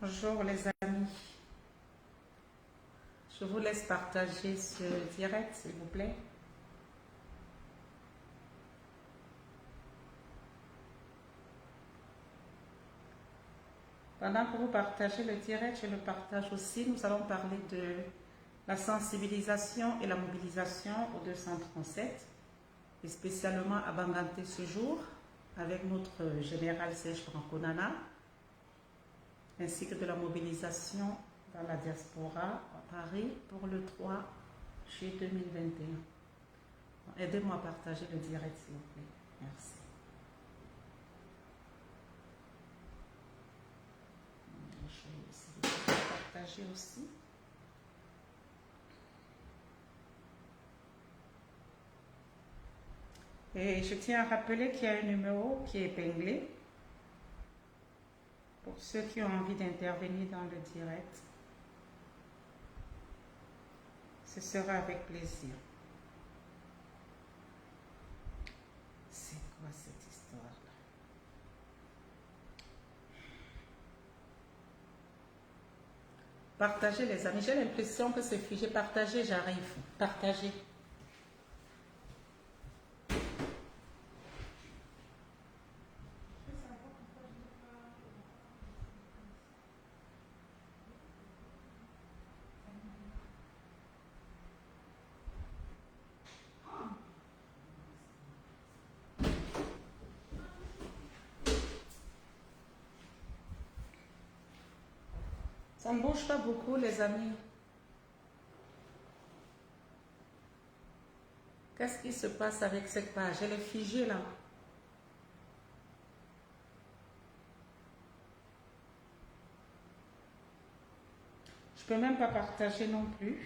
Bonjour les amis, je vous laisse partager ce direct s'il vous plaît. Pendant que vous partagez le direct, je le partage aussi. Nous allons parler de la sensibilisation et la mobilisation au 237, et spécialement à Banganté ce jour, avec notre général Serge Franco-Nana, ainsi que de la mobilisation dans la diaspora à Paris pour le 3 juillet 2021. Aidez-moi à partager le direct s'il vous plaît. Merci. Je vais essayer de partager aussi. Et je tiens à rappeler qu'il y a un numéro qui est épinglé pour ceux qui ont envie d'intervenir dans le direct. Ce sera avec plaisir. C'est quoi cette histoire-là? Partagez les amis. J'ai l'impression que c'est figé. Partagez, j'arrive. Partagez. Ça ne bouge pas beaucoup, les amis. Qu'est-ce qui se passe avec cette page? Elle est figée là. Je ne peux même pas partager non plus.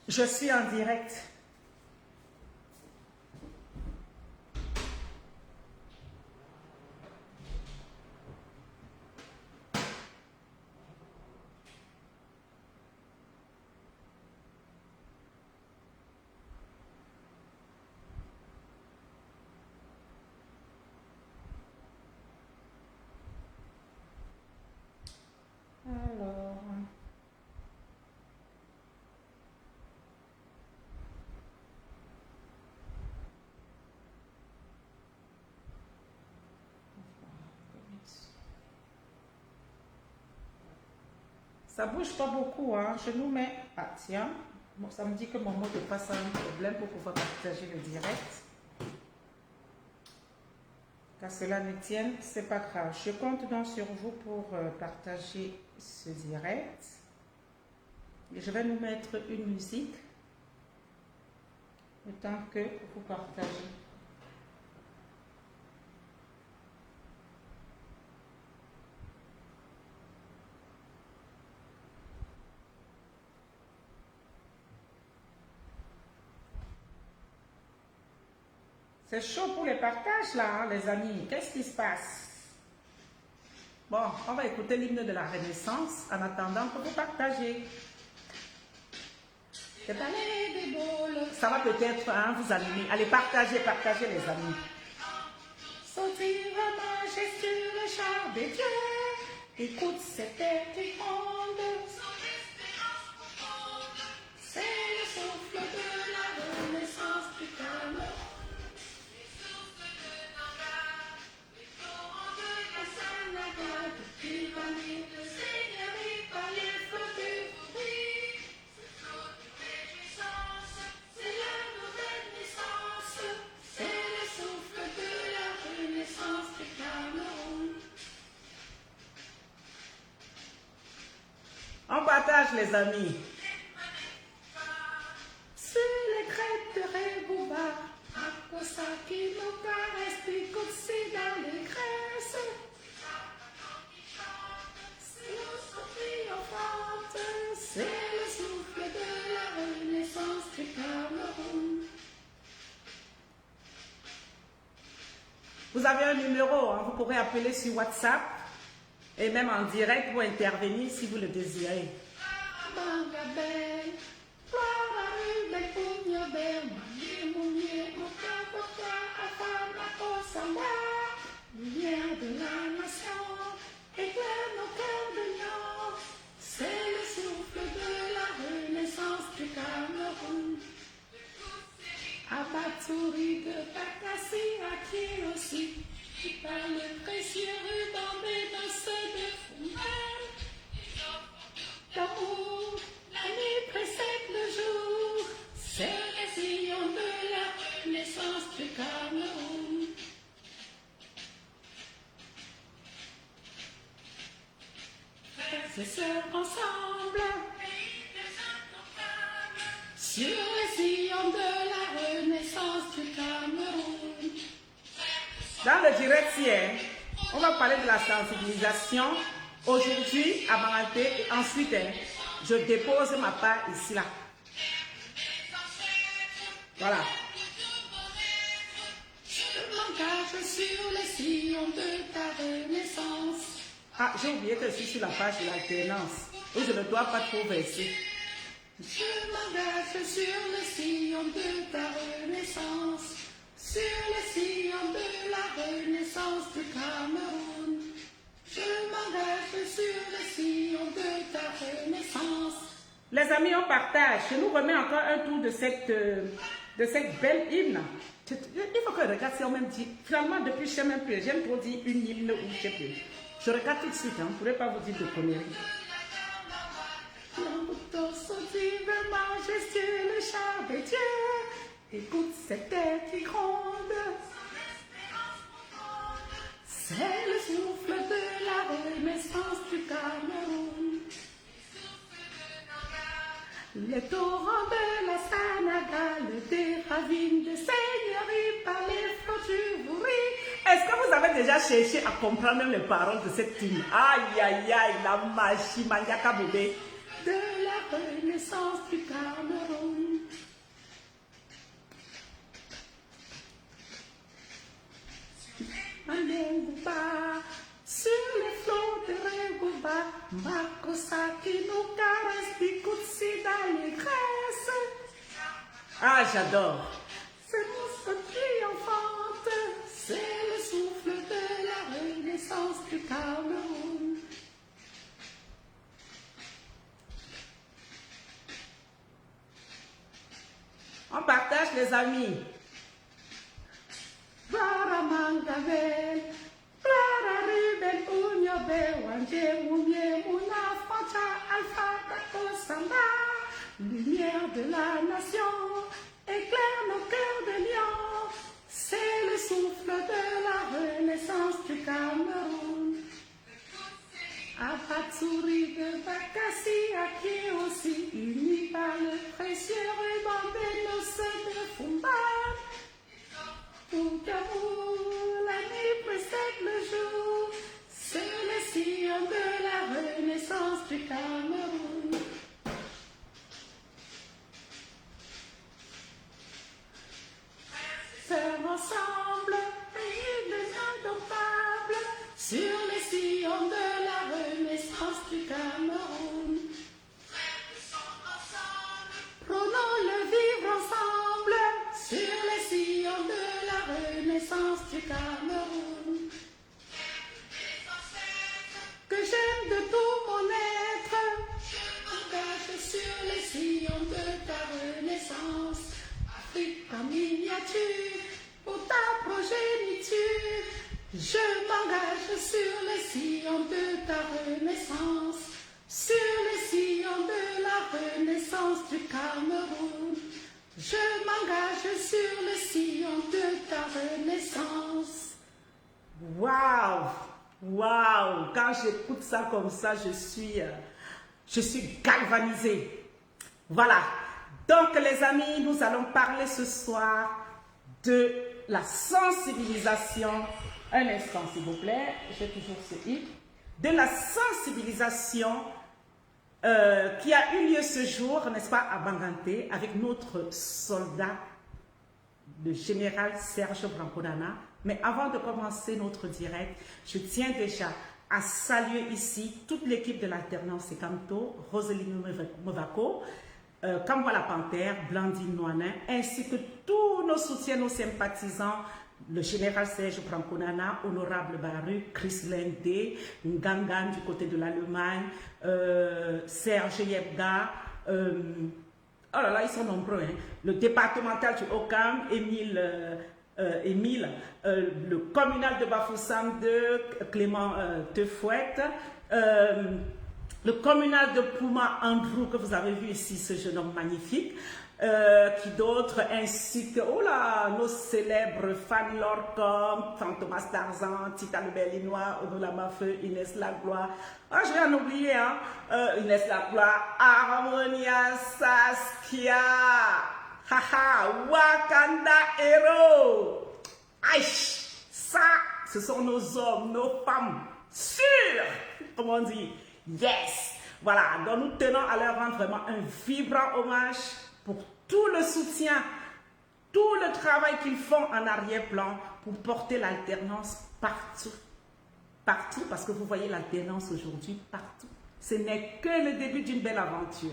Je suis en direct. Alors, ça bouge pas beaucoup, hein. Je nous mets. Ah tiens, ça me dit que mon mot de passe a un problème pour pouvoir partager le direct. Qu'à cela ne tienne, c'est pas grave. Je compte donc sur vous pour partager ce direct. Et je vais nous mettre une musique le temps que vous partagez. C'est chaud pour les partages là, hein, les amis. Qu'est-ce qui se passe? Bon, on va écouter l'hymne de la Renaissance en attendant que vous partagez. C'est pas des boules. Ça va peut-être hein, vous animer. Allez, partagez, partagez les amis. Sortir majestueux le char des dieux. Écoute cette tête qui gronde. C'est le souffle de la Renaissance du calme. On partage les amis. Sur les crêtes de Rebouba, à quoi ça qui nous caresse, puis aussi dans les graisses. C'est le souffle triomphante, c'est le souffle de la Renaissance du Cameroun. Vous avez un numéro, hein, vous pourrez appeler sur WhatsApp. Et même en direct pour intervenir si vous le désirez. et sœurs ensemble sur les sillons de la renaissance du Cameroun. Dans le direct hier, on va parler de la sensibilisation aujourd'hui à Banganté et ensuite je dépose ma part ici là. Voilà. Je m'engage sur les sillons de ta renaissance. Ah, j'ai oublié que je suis sur la page de l'alternance. Et je ne dois pas trop verser. Je m'engage sur les sillons de ta renaissance. Sur les sillons de la renaissance du Cameroun. Je m'engage sur les sillons de ta renaissance. Les amis, on partage. Je nous remets encore un tour de cette belle hymne. Il faut que je regarde si on même dit. Finalement, depuis, je ne sais même plus. J'aime trop dire une hymne ou je ne sais plus. Je regarde tout de suite. Je ne pourrais pas vous dire de conneries. L'envoûtant sensible, majestueux, le char de Dieu. Écoute cette tête qui gronde. C'est le souffle de la renaissance du Cameroun. Les torrents de la Sénégal, des ravines de seigneurie par les flots du Bourri. Est-ce que vous avez déjà cherché à comprendre les paroles de cette hymne? Aïe, aïe, aïe, la magie, Maniaka Boubé. De la renaissance du Cameroun. Alléluia, sur les flots de Regouba, Makosa qui nous caresse, Bikoutsi d'allégresse. Ah, j'adore. C'est notre triomphante, c'est le souffle de la renaissance du Cameroun. On partage les amis. Brara Mangavel, Brara Ruben Unyobe, Wanje Moumie Mouna Fancha Alpha Taco Samba, lumière de la nation, éclaire nos cœurs de lion, c'est le souffle de la renaissance du Cameroun. Abatsuri de Bakassi, à qui aussi unis par le précieux ruban des noces de Fumba. Tout Cameroun, la nuit précède le jour, c'est le sillon de la renaissance du Cameroun. Faire ensemble, pays indomptable, sur les sillons de la renaissance du Cameroun. Prenons le vivre ensemble, sur les sillons de la renaissance du Cameroun. Que j'aime de tout mon être, je m'engage sur les sillons de ta renaissance. Afrique en miniature, pour ta progéniture, je m'engage sur les sillons de ta renaissance. Sur les sillons de la renaissance du Cameroun. Je m'engage sur le sillon de ta renaissance. Waouh! Waouh! Quand j'écoute ça comme ça, je suis galvanisée. Voilà. Donc les amis, nous allons parler ce soir de la sensibilisation. Un instant s'il vous plaît, j'ai toujours ce i. De la sensibilisation qui a eu lieu ce jour, n'est-ce pas, à Banganté, avec notre soldat, le général Serge Branconana. Mais avant de commencer notre direct, je tiens déjà à saluer ici toute l'équipe de l'alternance Sekamto, Roseline Movako, Kamwa la Panthère, Blandine Noanin, ainsi que tous nos soutiens, nos sympathisants, le général Serge Branconana, Honorable Baru, Chris Lende, Ngangan du côté de l'Allemagne, Serge Yebga, oh là là, ils sont nombreux, hein. Le départemental du Okam, Émile, le communal de Bafoussam de Clément Tefouette, le communal de Pouma Andrew, que vous avez vu ici, ce jeune homme magnifique, qui d'autres, ainsi que, oh là, nos célèbres Fanny Lorcom, Fantomas Tarzan, Tita le Berlinois, Onola Mafeu, Inès Lagloire, ah, je vais en oublier, hein, Inès Lagloire, Harmonia Saskia, haha, Wakanda Hero, aïe, ça, ce sont nos hommes, nos femmes, sûrs, comme on dit, yes. Voilà, donc nous tenons à leur rendre vraiment un vibrant hommage pour tout le soutien, tout le travail qu'ils font en arrière-plan pour porter l'alternance partout. Partout, parce que vous voyez l'alternance aujourd'hui partout. Ce n'est que le début d'une belle aventure.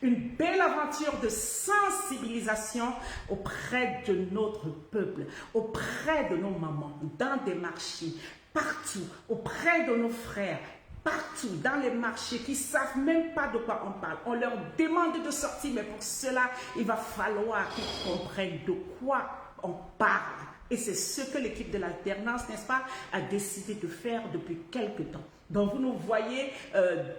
Une belle aventure de sensibilisation auprès de notre peuple, auprès de nos mamans, dans des marchés, partout, auprès de nos frères, partout dans les marchés qui ne savent même pas de quoi on parle. On leur demande de sortir, mais pour cela, il va falloir qu'ils comprennent de quoi on parle. Et c'est ce que l'équipe de l'alternance, n'est-ce pas, a décidé de faire depuis quelque temps. Donc vous nous voyez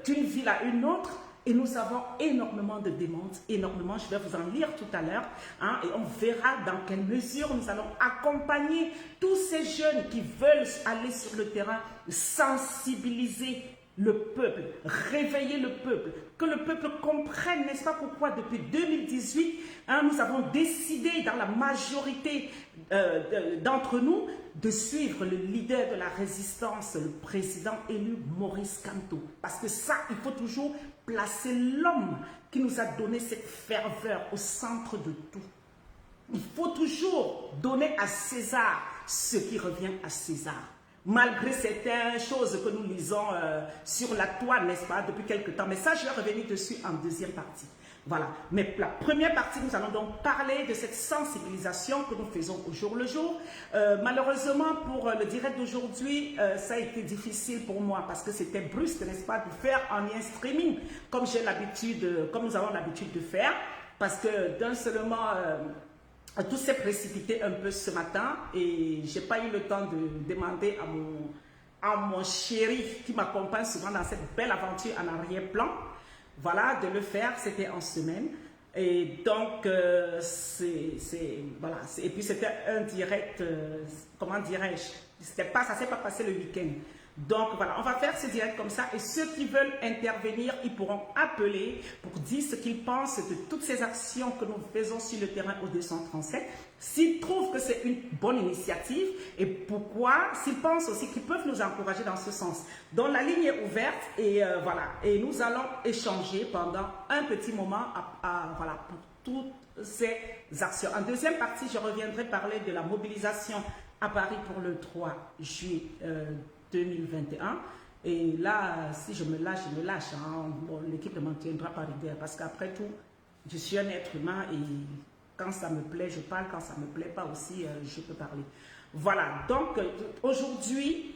d'une ville à une autre, et nous avons énormément de demandes, énormément, je vais vous en lire tout à l'heure, hein, et on verra dans quelle mesure nous allons accompagner tous ces jeunes qui veulent aller sur le terrain, sensibiliser le peuple, réveiller le peuple, que le peuple comprenne, n'est-ce pas, pourquoi depuis 2018, hein, nous avons décidé dans la majorité d'entre nous de suivre le leader de la résistance, le président élu Maurice Kamto. Parce que ça, il faut toujours placer l'homme qui nous a donné cette ferveur au centre de tout. Il faut toujours donner à César ce qui revient à César. Malgré certaines choses que nous lisons sur la toile, n'est-ce pas, depuis quelque temps. Mais ça, je vais revenir dessus en deuxième partie. Voilà. Mais la première partie, nous allons donc parler de cette sensibilisation que nous faisons au jour le jour. Malheureusement, pour le direct d'aujourd'hui, ça a été difficile pour moi parce que c'était brusque, n'est-ce pas, de faire en lien streaming, comme j'ai l'habitude, comme nous avons l'habitude de faire, parce que d'un seulement... tout s'est précipité un peu ce matin et je n'ai pas eu le temps de demander à mon chéri qui m'accompagne souvent dans cette belle aventure en arrière-plan, voilà, de le faire. C'était en semaine. Et donc, voilà. Et puis c'était un direct, comment dirais-je, ça ne s'est pas passé le week-end. Donc voilà, on va faire ce direct comme ça et ceux qui veulent intervenir, ils pourront appeler pour dire ce qu'ils pensent de toutes ces actions que nous faisons sur le terrain au 237. S'ils trouvent que c'est une bonne initiative et pourquoi, s'ils pensent aussi qu'ils peuvent nous encourager dans ce sens. Donc la ligne est ouverte et voilà, et nous allons échanger pendant un petit moment voilà, pour toutes ces actions. En deuxième partie, je reviendrai parler de la mobilisation à Paris pour le 3 juillet 2021. Et là, si je me lâche, je me lâche. Hein. Bon, l'équipe ne m'en tiendra pas rigueur parce qu'après tout, je suis un être humain et quand ça me plaît, je parle. Quand ça ne me plaît pas aussi, je peux parler. Voilà. Donc, aujourd'hui,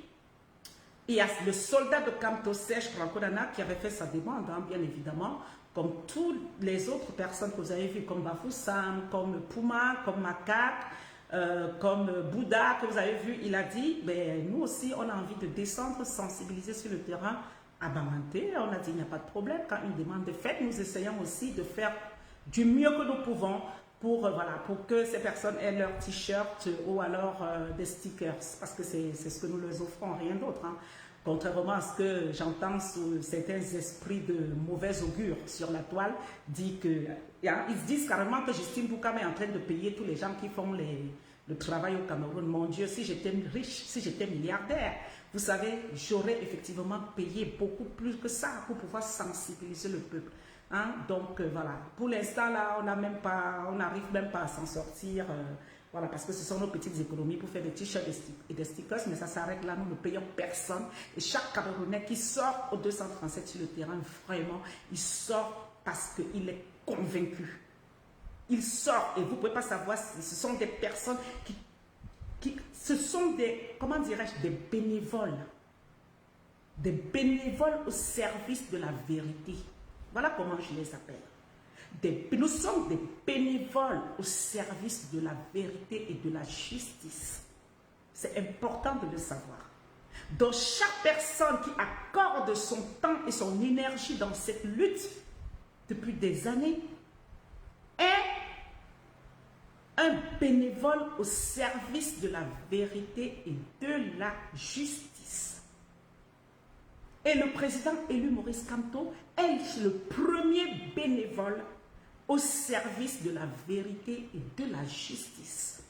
il y a le soldat de Kamto Serge Franco-Nana qui avait fait sa demande, hein, bien évidemment, comme toutes les autres personnes que vous avez vues, comme Bafoussam, comme Puma, comme Macaque, comme Bouddha, que vous avez vu, il a dit, ben, nous aussi, on a envie de descendre, sensibiliser sur le terrain à Bamanté. On a dit, il n'y a pas de problème. Quand une demande est faite, nous essayons aussi de faire du mieux que nous pouvons pour, voilà, pour que ces personnes aient leur t-shirt ou alors des stickers, parce que c'est ce que nous leur offrons, rien d'autre. Hein. Contrairement à ce que j'entends sous certains esprits de mauvais augure sur la toile, dit que, hein, ils disent carrément que Justine Boukama est en train de payer tous les gens qui font le travail au Cameroun. Mon Dieu, si j'étais riche, si j'étais milliardaire, vous savez, j'aurais effectivement payé beaucoup plus que ça pour pouvoir sensibiliser le peuple. Hein? Donc voilà, pour l'instant là, on n'arrive même pas à s'en sortir. Voilà, parce que ce sont nos petites économies pour faire des t-shirts et des stickers, mais ça s'arrête là, nous ne payons personne. Et chaque Camerounais qui sort au 237 sur le terrain, vraiment, il sort parce qu'il est convaincu. Il sort et vous ne pouvez pas savoir si ce sont des personnes ce sont des, comment dirais-je, des bénévoles. Des bénévoles au service de la vérité. Voilà comment je les appelle. Nous sommes des bénévoles au service de la vérité et de la justice. C'est important de le savoir. Donc chaque personne qui accorde son temps et son énergie dans cette lutte depuis des années est un bénévole au service de la vérité et de la justice. Et le président élu Maurice Kamto est le premier bénévole au service de la vérité et de la justice.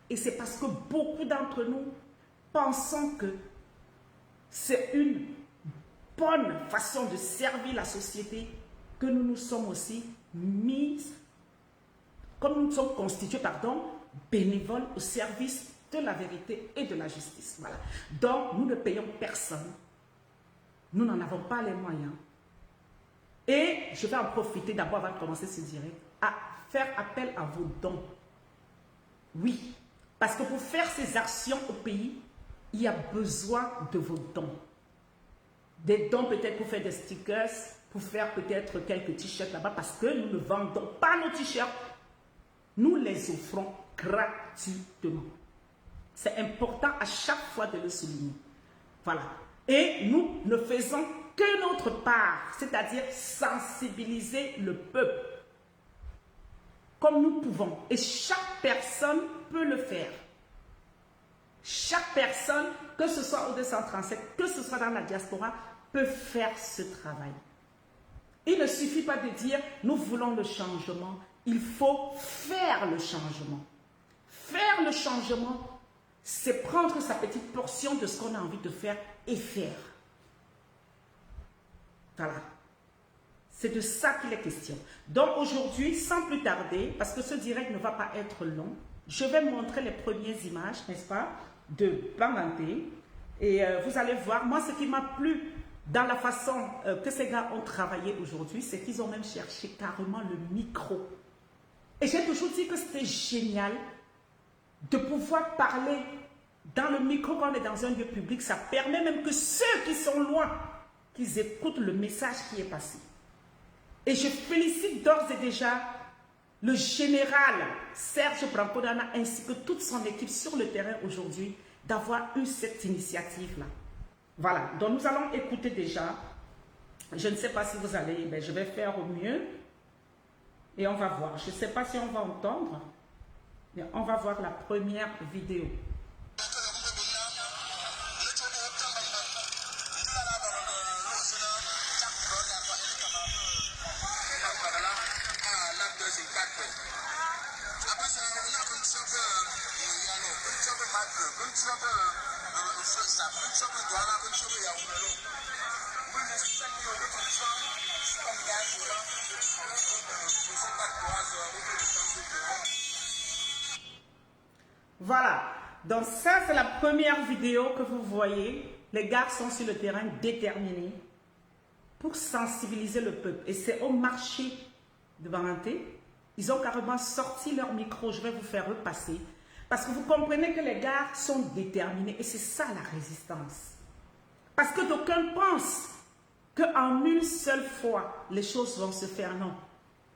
Et c'est parce que beaucoup d'entre nous pensons que c'est une bonne façon de servir la société que nous nous sommes aussi mises, comme nous nous sommes constitués, bénévoles au service de la vérité et de la justice. Voilà. Donc, nous ne payons personne. Nous n'en avons pas les moyens. Et je vais en profiter d'abord avant de commencer ce direct, à faire appel à vos dons. Oui, parce que pour faire ces actions au pays, il y a besoin de vos dons. Des dons peut-être pour faire des stickers, pour faire peut-être quelques t-shirts là-bas, parce que nous ne vendons pas nos t-shirts. Nous les offrons gratuitement. C'est important à chaque fois de le souligner. Voilà. Et nous ne faisons que notre part, c'est-à-dire sensibiliser le peuple comme nous pouvons. Et chaque personne peut le faire. Chaque personne, que ce soit au 237, que ce soit dans la diaspora, peut faire ce travail. Il ne suffit pas de dire « nous voulons le changement ». Il faut faire le changement. Faire le changement, c'est prendre sa petite portion de ce qu'on a envie de faire et faire. Voilà. C'est de ça qu'il est question. Donc aujourd'hui, sans plus tarder, parce que ce direct ne va pas être long, je vais montrer les premières images, n'est-ce pas, de Banganté. Et vous allez voir, moi ce qui m'a plu dans la façon que ces gars ont travaillé aujourd'hui, c'est qu'ils ont même cherché carrément le micro. Et j'ai toujours dit que c'était génial de pouvoir parler dans le micro quand on est dans un lieu public. Ça permet même que ceux qui sont loin, qu'ils écoutent le message qui est passé. Et je félicite d'ores et déjà le général Serge Branco-Dana ainsi que toute son équipe sur le terrain aujourd'hui d'avoir eu cette initiative-là. Voilà, donc nous allons écouter déjà. Je ne sais pas si vous allez, mais je vais faire au mieux. Et on va voir. Je ne sais pas si on va entendre, mais on va voir la première vidéo. Voilà, donc ça c'est la première vidéo que vous voyez. Les gars sont sur le terrain déterminés pour sensibiliser le peuple. Et c'est au marché de Banganté. Ils ont carrément sorti leur micro. Je vais vous faire repasser. Parce que vous comprenez que les gars sont déterminés. Et c'est ça la résistance. Parce que d'aucuns pensent qu'en une seule fois, les choses vont se faire. Non.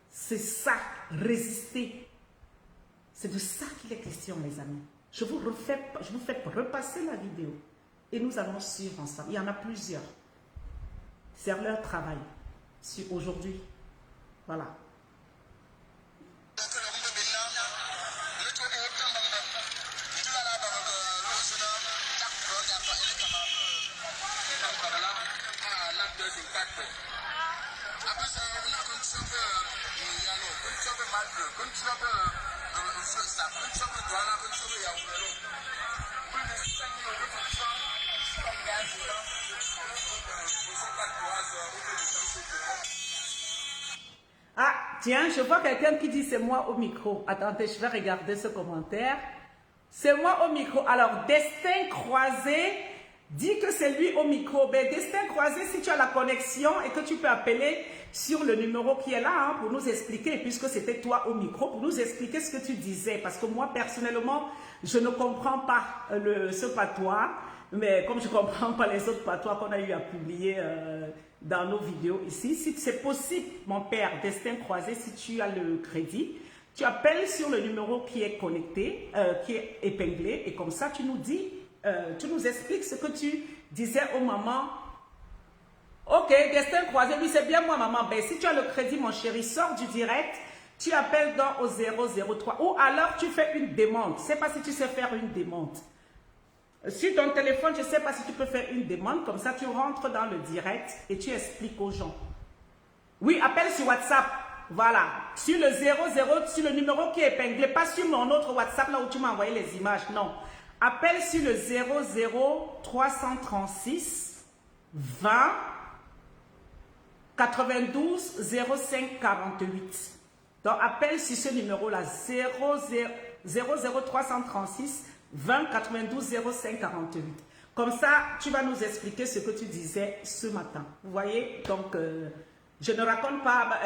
C'est ça, résister. C'est de ça qu'il est question, mes amis. Je vous fais repasser la vidéo. Et nous allons suivre ensemble. Il y en a plusieurs. C'est leur travail. Aujourd'hui. Voilà. Ah, tiens, je vois quelqu'un qui dit c'est moi au micro. Attendez, je vais regarder ce commentaire. C'est moi au micro. Alors, Destin Croisé dit que c'est lui au micro. Ben, Destin Croisé, si tu as la connexion et que tu peux appeler sur le numéro qui est là hein, pour nous expliquer, puisque c'était toi au micro, pour nous expliquer ce que tu disais. Parce que moi, personnellement, je ne comprends pas ce patois. Mais comme je ne comprends pas les autres patois qu'on a eu à publier dans nos vidéos ici, si c'est possible, mon père, Destin Croisé, si tu as le crédit, tu appelles sur le numéro qui est connecté, qui est épinglé, et comme ça, tu nous dis, tu nous expliques ce que tu disais aux mamans. Ok, Destin Croisé, oui, c'est bien moi, maman. Ben, si tu as le crédit, mon chéri, sors du direct. tu appelles donc au 003 ou alors tu fais une demande. Je ne sais pas si tu sais faire une demande. Sur ton téléphone, je ne sais pas si tu peux faire une demande. Comme ça, tu rentres dans le direct et tu expliques aux gens. Oui, appelle sur WhatsApp. Voilà. Sur le 00, sur le numéro qui est épinglé. Pas sur mon autre WhatsApp là où tu m'as envoyé les images. Non. Appelle sur le 00336 20 92 05 48. Donc, appelle sur ce numéro-là, 00336 20 92 05 48. Comme ça, tu vas nous expliquer ce que tu disais ce matin. Vous voyez? Donc, je ne raconte pas,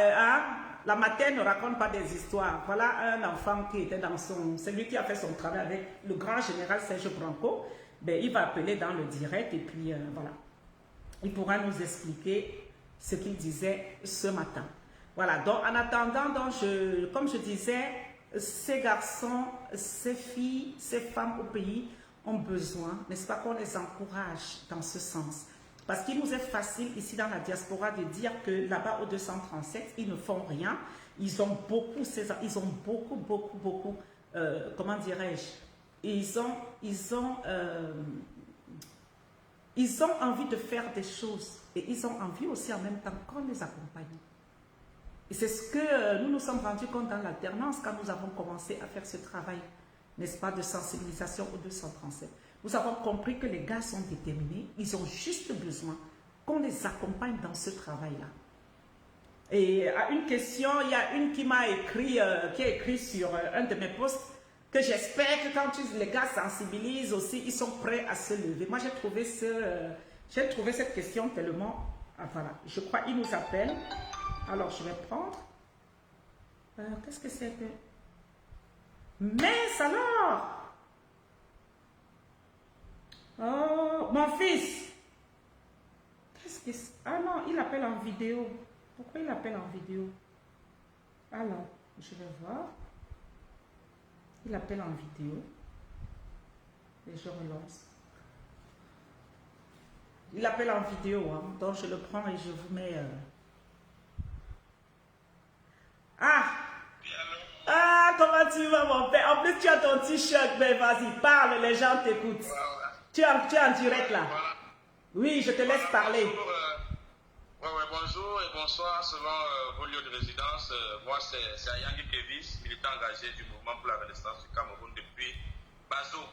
la matin ne raconte pas des histoires. Voilà un enfant qui était dans son... C'est lui qui a fait son travail avec le grand général Serge Branco. Ben, il va appeler dans le direct et puis voilà. Il pourra nous expliquer ce qu'il disait ce matin. Voilà, donc en attendant, donc comme je disais, ces garçons, ces filles, ces femmes au pays ont besoin, n'est-ce pas, qu'on les encourage dans ce sens. Parce qu'il nous est facile ici dans la diaspora de dire que là-bas au 237, ils ne font rien. Ils ont beaucoup, comment dirais-je, ils ont envie de faire des choses et ils ont envie aussi en même temps qu'on les accompagne. Et c'est ce que nous nous sommes rendus compte dans l'alternance quand nous avons commencé à faire ce travail, n'est-ce pas, de sensibilisation au 237. Nous avons compris que les gars sont déterminés, ils ont juste besoin qu'on les accompagne dans ce travail-là. Et à une question, il y a une qui m'a écrit, qui a écrit sur un de mes posts, que j'espère que quand les gars sensibilisent aussi, ils sont prêts à se lever. Moi, j'ai trouvé cette question tellement... Ah, voilà, je crois qu'ils nous appellent. Alors, je vais prendre... Qu'est-ce que c'est que... Mais alors! Oh, mon fils! Qu'est-ce que c'est? Ah non, il appelle en vidéo. Pourquoi il appelle en vidéo? Alors, je vais voir. Il appelle en vidéo. Et je relance. Il appelle en vidéo, hein, donc je le prends et je vous mets... Ah, comment tu vas, mon père? En plus, tu as ton t-shirt, mais vas-y, parle, les gens t'écoutent. Tu es en direct là. Oui, je te laisse parler. Bonjour et bonsoir selon vos lieux de résidence. Moi, c'est Ayangi Kevis, militant engagé du mouvement pour la renaissance du Cameroun depuis Bazo.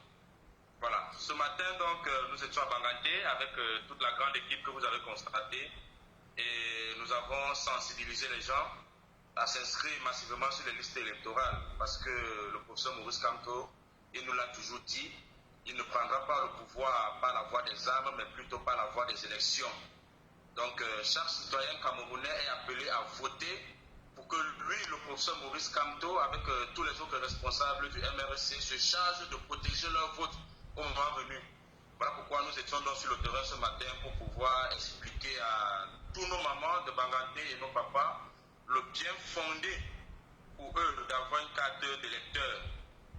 Voilà. Ce matin, donc, nous étions à Banganté avec toute la grande équipe que vous avez constatée et nous avons sensibilisé les gens à s'inscrire massivement sur les listes électorales parce que le professeur Maurice Kamto, il nous l'a toujours dit, il ne prendra pas le pouvoir par la voie des armes, mais plutôt par la voie des élections. Donc, chaque citoyen camerounais est appelé à voter pour que lui, le professeur Maurice Kamto, avec tous les autres responsables du MRC, se charge de protéger leur vote au moment venu. Voilà pourquoi nous étions donc sur le terrain ce matin pour pouvoir expliquer à tous nos mamans de Banganté et nos papas le bien fondé pour eux d'avoir une carte d'électeur.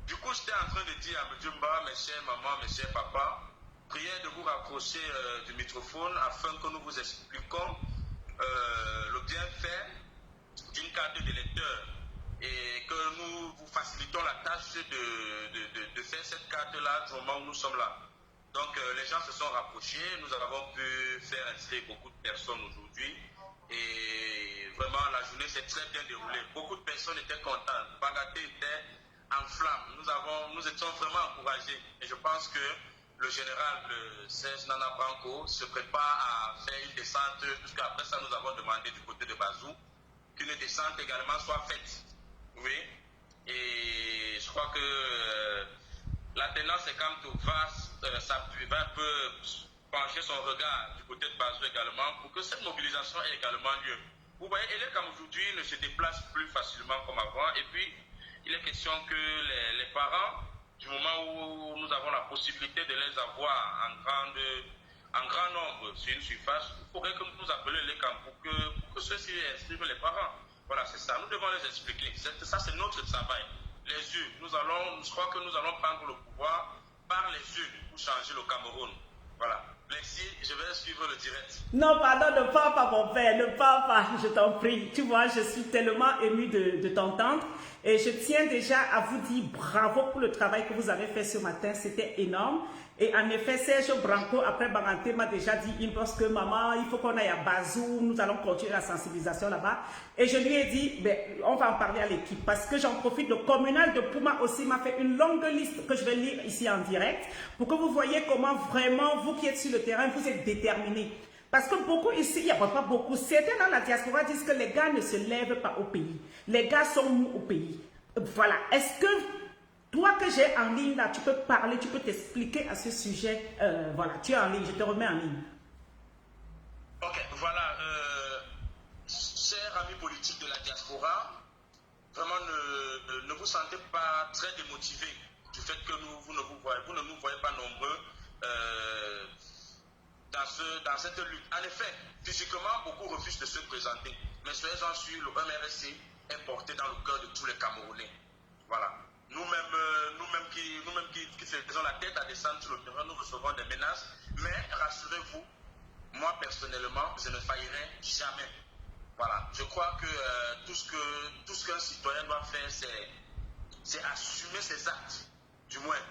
Du coup, j'étais en train de dire à Mdjumba, mes chers mamans, mes chers papas, prière de vous rapprocher du microphone afin que nous vous expliquions le bienfait d'une carte d'électeur et que nous vous facilitons la tâche de faire cette carte-là du moment où nous sommes là. Donc les gens se sont rapprochés, nous avons pu faire inscrire beaucoup de personnes aujourd'hui et vraiment la journée s'est très bien déroulée. Beaucoup de personnes étaient contentes, Banganté était en flamme, nous étions vraiment encouragés et je pense que le général Serge Nana Branco se prépare à faire une descente, puisqu'après ça nous avons demandé du côté de Bazou qu'une descente également soit faite. Oui, et je crois que la tendance est quand tout va un peu pencher son regard du côté de Bazou également pour que cette mobilisation ait également lieu. Vous voyez, Elekam aujourd'hui ne se déplace plus facilement comme avant et puis il est question que les parents, du moment où nous avons la possibilité de les avoir en grand nombre sur une surface, il faudrait que nous appelions les camps pour que ceux-ci inscrivent les parents. Voilà, c'est ça. Nous devons les expliquer. Ça, c'est notre travail. Les yeux. Je crois que nous allons prendre le pouvoir par les yeux pour changer le Cameroun. Voilà. Merci. Je vais suivre suivre le direct. Non, pardon, ne parle pas, mon père, ne parle pas, je t'en prie. Tu vois, je suis tellement émue de t'entendre. Et je tiens déjà à vous dire bravo pour le travail que vous avez fait ce matin, c'était énorme. Et en effet, Serge Branco, après Baranté, m'a déjà dit, il pense que maman, il faut qu'on aille à Bazou, nous allons continuer la sensibilisation là-bas. Et je lui ai dit, ben, on va en parler à l'équipe, parce que j'en profite, le communal de Pouma aussi m'a fait une longue liste que je vais lire ici en direct, pour que vous voyez comment vraiment, vous qui êtes sur le terrain, vous êtes déterminés. Parce que beaucoup ici, il n'y a pas beaucoup, certains dans la diaspora disent que les gars ne se lèvent pas au pays. Les gars sont mous au pays. Voilà. Est-ce que toi que j'ai en ligne là, tu peux parler, tu peux t'expliquer à ce sujet. Voilà, tu es en ligne, je te remets en ligne. Ok, voilà. Chers amis politiques de la diaspora, vraiment ne vous sentez pas très démotivés du fait que vous ne nous voyez pas nombreux dans cette lutte. En effet, physiquement, beaucoup refusent de se présenter. Mais soyez-en sûrs, le MRSC est porté dans le cœur de tous les Camerounais. Voilà. Nous-mêmes qui faisons la tête à descendre sur le terrain, nous recevons des menaces. Mais rassurez-vous, moi personnellement, je ne faillirai jamais. Voilà. Je crois que tout ce qu'un citoyen doit faire, c'est assumer ses actes. Du moins,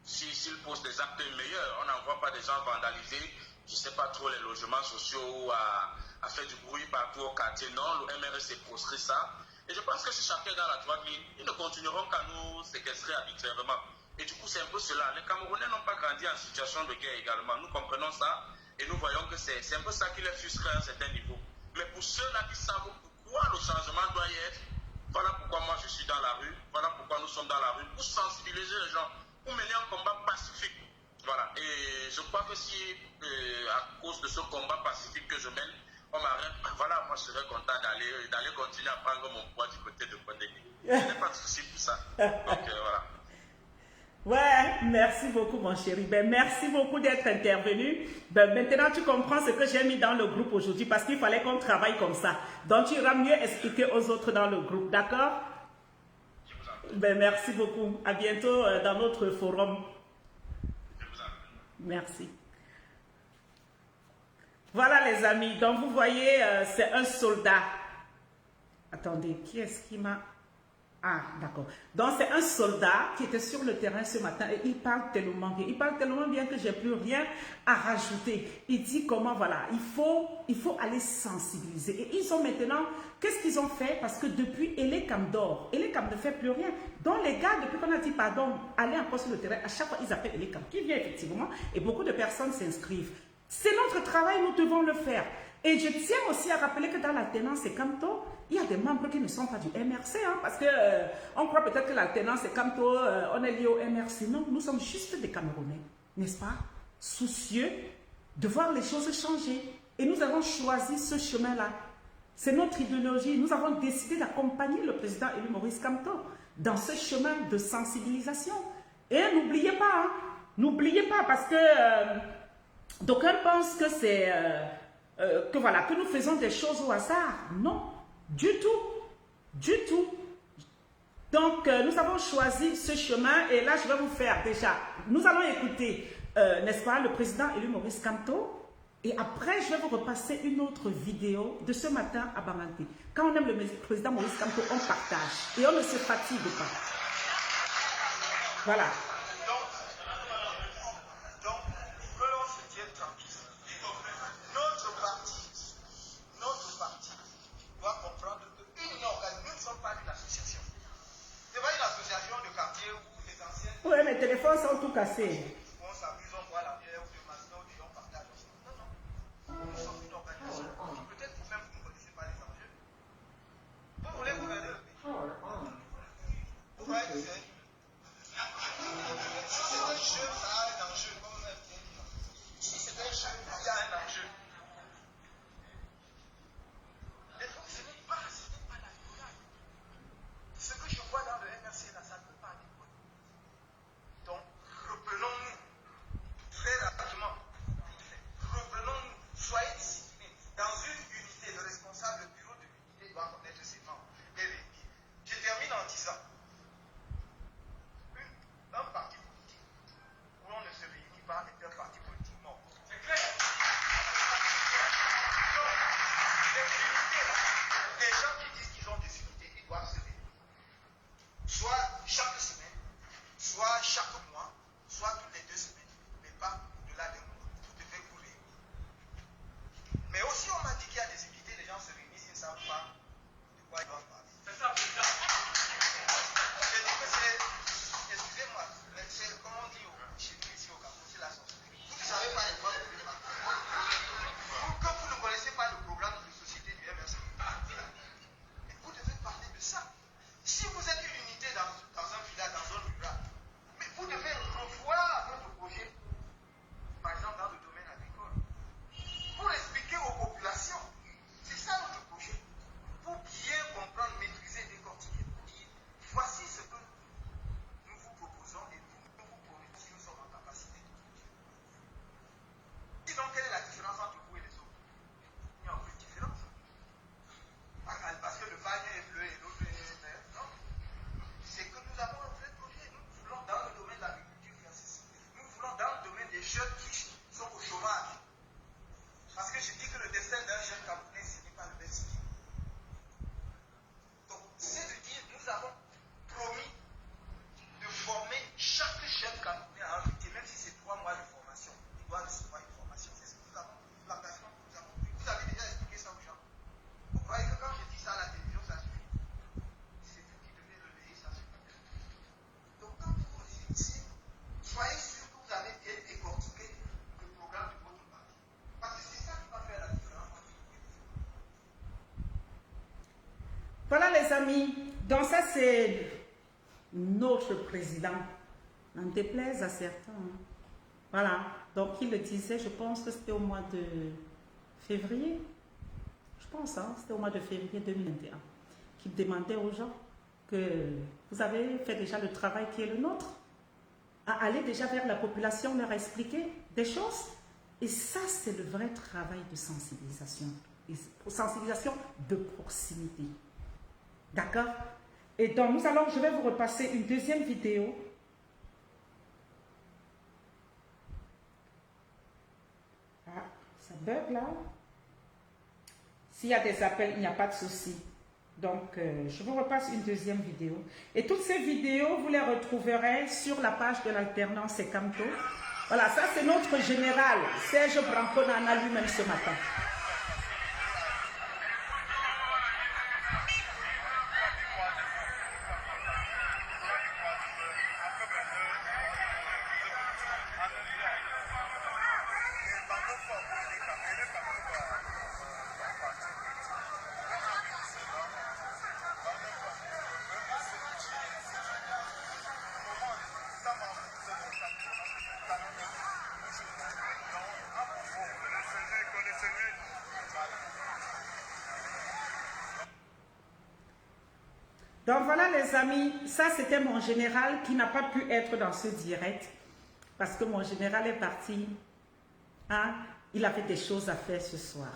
s'il pose des actes meilleurs, on n'envoie pas des gens vandaliser, je ne sais pas trop, les logements sociaux, à faire du bruit partout au quartier. Non, le MRSC proscrit ça. Et je pense que si chacun est dans la droite ligne, ils ne continueront qu'à nous séquestrer arbitrairement. Et du coup, c'est un peu cela. Les Camerounais n'ont pas grandi en situation de guerre également. Nous comprenons ça et nous voyons que c'est un peu ça qui les frustre à un certain niveau. Mais pour ceux-là qui savent pourquoi le changement doit y être, voilà pourquoi moi je suis dans la rue, voilà pourquoi nous sommes dans la rue, pour sensibiliser les gens, pour mener un combat pacifique. Voilà. Et je crois que si, à cause de ce combat pacifique que je mène, on m'arrête, voilà, moi je serais content d'aller continuer à prendre mon poids du côté de Kondé. Je n'ai pas de souci pour ça. Donc voilà. Ouais, merci beaucoup mon chéri. Ben, merci beaucoup d'être intervenu. Ben, maintenant tu comprends ce que j'ai mis dans le groupe aujourd'hui parce qu'il fallait qu'on travaille comme ça. Donc tu iras mieux expliquer aux autres dans le groupe, d'accord? Ben, merci beaucoup. À bientôt dans notre forum. Merci. Voilà les amis, donc vous voyez, c'est un soldat. Attendez, qui est-ce qui m'a... Ah, d'accord. Donc c'est un soldat qui était sur le terrain ce matin et il parle tellement bien. Il parle tellement bien que j'ai plus rien à rajouter. Il dit comment, voilà, il faut aller sensibiliser. Et ils ont maintenant, qu'est-ce qu'ils ont fait? Parce que depuis Elekam dort, Elekam ne fait plus rien. Donc les gars, depuis qu'on a dit pardon, allez encore sur le terrain, à chaque fois ils appellent Elekam, qui vient effectivement, et beaucoup de personnes s'inscrivent. C'est notre travail, nous devons le faire. Et je tiens aussi à rappeler que dans l'alternance et Camto, il y a des membres qui ne sont pas du MRC, hein, parce qu'on croit peut-être que l'alternance et Camto, on est lié au MRC. Non, nous sommes juste des Camerounais, n'est-ce pas? Soucieux de voir les choses changer. Et nous avons choisi ce chemin-là. C'est notre idéologie. Nous avons décidé d'accompagner le président élu Maurice Kamto dans ce chemin de sensibilisation. Et n'oubliez pas, hein, n'oubliez pas, parce que d'aucuns pensent que c'est... que voilà, que nous faisons des choses au hasard. Non, du tout, du tout. Donc, nous avons choisi ce chemin et là, je vais vous faire déjà, nous allons écouter, n'est-ce pas, le président élu Maurice Kamto et après, je vais vous repasser une autre vidéo de ce matin à Bamanté. Quand on aime le président Maurice Kamto, on partage et on ne se fatigue pas. Voilà. Oui, mes téléphones sont tout cassés. On s'amuse, on boit la bière ou le masno et on partage. Non, non. Nous sommes une organisation. Peut-être vous-même, vous ne connaissez pas les enjeux. Vous voulez gouverner le pays. Vous voyez que c'est... Si c'est un jeu, ça a un enjeu, comme on a bien dit. Si c'est un jeu, il y a un enjeu. Et donc, ce n'est pas la rigolade. Ce que je vois dans le MRC, là, ça ne peut pas déconner. Donc, reprenons-nous. les amis, donc ça c'est notre président. N'en déplaise à certains. Hein. Voilà, donc il le disait, je pense que c'était au mois de février. Je pense, hein, c'était au mois de février 2021. Qu'il demandait aux gens que vous avez fait déjà le travail qui est le nôtre. À aller déjà vers la population, leur expliquer des choses. Et ça, c'est le vrai travail de sensibilisation. Sensibilisation de proximité. D'accord? Et donc, je vais vous repasser une deuxième vidéo. Ah, ça bug là. S'il y a des appels, il n'y a pas de souci. Donc, je vous repasse une deuxième vidéo. Et toutes ces vidéos, vous les retrouverez sur la page de l'alternance Sekamto. Voilà, ça c'est notre général, Serge Branconana lui-même ce matin. Donc voilà les amis, ça c'était mon général qui n'a pas pu être dans ce direct parce que mon général est parti, hein, il avait des choses à faire ce soir.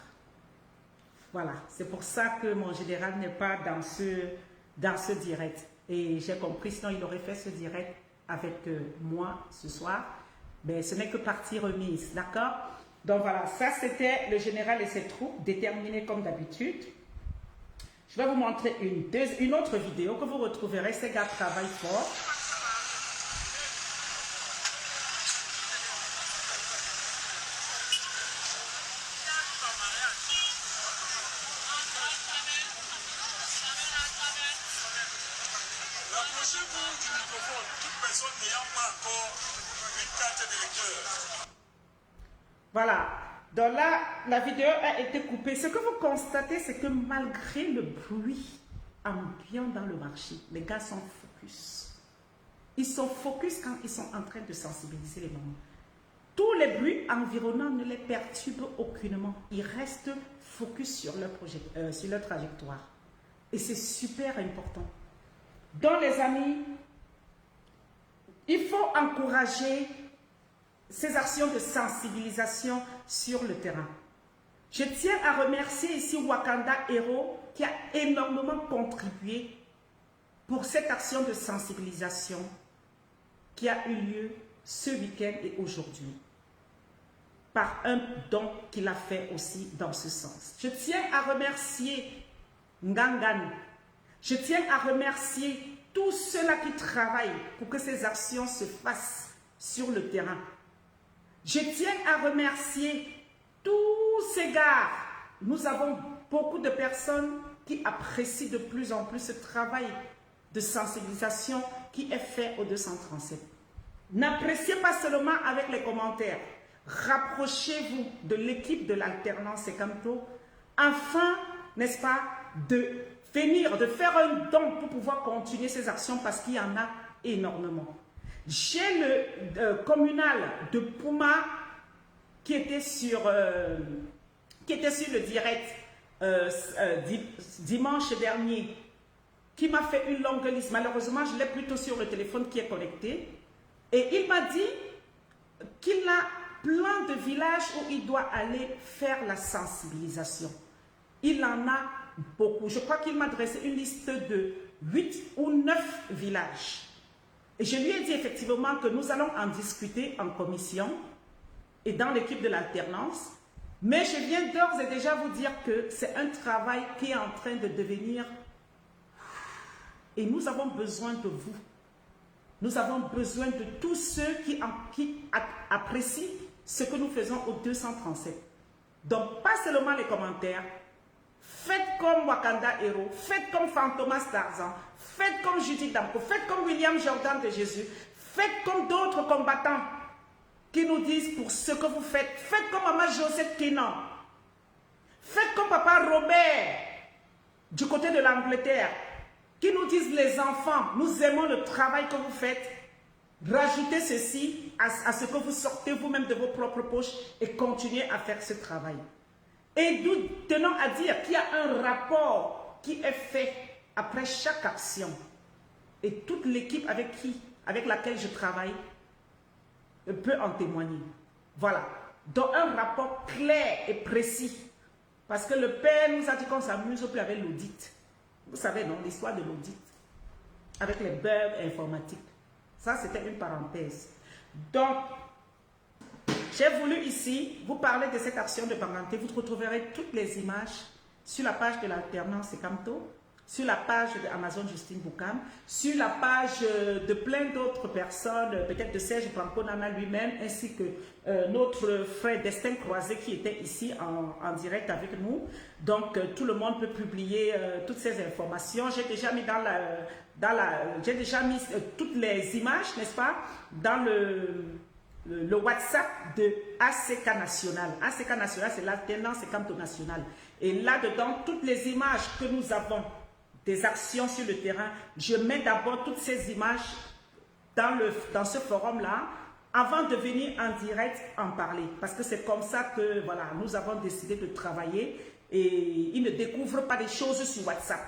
Voilà, c'est pour ça que mon général n'est pas dans ce direct. Et j'ai compris, sinon il aurait fait ce direct avec moi ce soir. Mais ce n'est que partie remise, d'accord? Donc voilà, ça c'était le général et ses troupes, déterminés comme d'habitude. Je vais vous montrer une autre vidéo que vous retrouverez. Ces gars travaillent fort. Rapprochez-vous du microphone. Toute personne n'ayant pas encore une carte d'électeur. Voilà. Donc là, la vidéo a été coupée. Ce que vous constatez, c'est que malgré le bruit ambiant dans le marché, les gars sont focus. Ils sont focus quand ils sont en train de sensibiliser les mamans. Tous les bruits environnants ne les perturbent aucunement. Ils restent focus sur leur trajectoire. Et c'est super important. Donc les amis, il faut encourager ces actions de sensibilisation sur le terrain. Je tiens à remercier ici Wakanda Hero qui a énormément contribué pour cette action de sensibilisation qui a eu lieu ce week-end et aujourd'hui, par un don qu'il a fait aussi dans ce sens. Je tiens à remercier Ngangan. Je tiens à remercier tous ceux-là qui travaillent pour que ces actions se fassent sur le terrain. Je tiens à remercier tous ces gars. Nous avons beaucoup de personnes qui apprécient de plus en plus ce travail de sensibilisation qui est fait au 237. N'appréciez pas seulement avec les commentaires. Rapprochez-vous de l'équipe de l'alternance Sekamto afin, n'est-ce pas, de faire un don pour pouvoir continuer ces actions parce qu'il y en a énormément. J'ai le communal de Pouma qui était sur le direct dimanche dernier, qui m'a fait une longue liste. Malheureusement, je l'ai plutôt sur le téléphone qui est connecté. Et il m'a dit qu'il a plein de villages où il doit aller faire la sensibilisation. Il en a beaucoup. Je crois qu'il m'a dressé une liste de 8 ou 9 villages. Et je lui ai dit effectivement que nous allons en discuter en commission et dans l'équipe de l'alternance. Mais je viens d'ores et déjà vous dire que c'est un travail qui est en train de devenir... Et nous avons besoin de vous. Nous avons besoin de tous ceux qui apprécient ce que nous faisons au 237. Donc, pas seulement les commentaires. Faites comme Wakanda Hero, faites comme Fantomas Tarzan, faites comme Judith Damko, faites comme William Jordan de Jésus, faites comme d'autres combattants qui nous disent pour ce que vous faites. Faites comme Maman Josette Kenan. Faites comme Papa Robert du côté de l'Angleterre. qui nous disent les enfants, nous aimons le travail que vous faites. Rajoutez ceci à ce que vous sortez vous-même de vos propres poches et continuez à faire ce travail. Et nous tenons à dire qu'il y a un rapport qui est fait après chaque action. Et toute l'équipe avec laquelle je travaille peut en témoigner. Voilà. Dans un rapport clair et précis. Parce que le Père nous a dit qu'on s'amuse plus avec l'audit. Vous savez, non, l'histoire de l'audit. Avec les bugs informatiques. Ça, c'était une parenthèse. Donc, j'ai voulu ici vous parler de cette action de Banganté. Vous retrouverez toutes les images sur la page de l'alternance Camto, sur la page de Amazon Justine Boukam, sur la page de plein d'autres personnes, peut-être de Serge Branco-Nana lui-même, ainsi que notre frère Destin Croisé qui était ici en direct avec nous. Donc, tout le monde peut publier toutes ces informations. J'ai déjà mis j'ai déjà mis toutes les images, n'est-ce pas, dans le WhatsApp de ACK National. ACK National, c'est l'alternance Camto National. Et là-dedans, toutes les images que nous avons des actions sur le terrain, je mets d'abord toutes ces images dans ce forum-là avant de venir en direct en parler. Parce que c'est comme ça que voilà, nous avons décidé de travailler et ils ne découvrent pas des choses sur WhatsApp.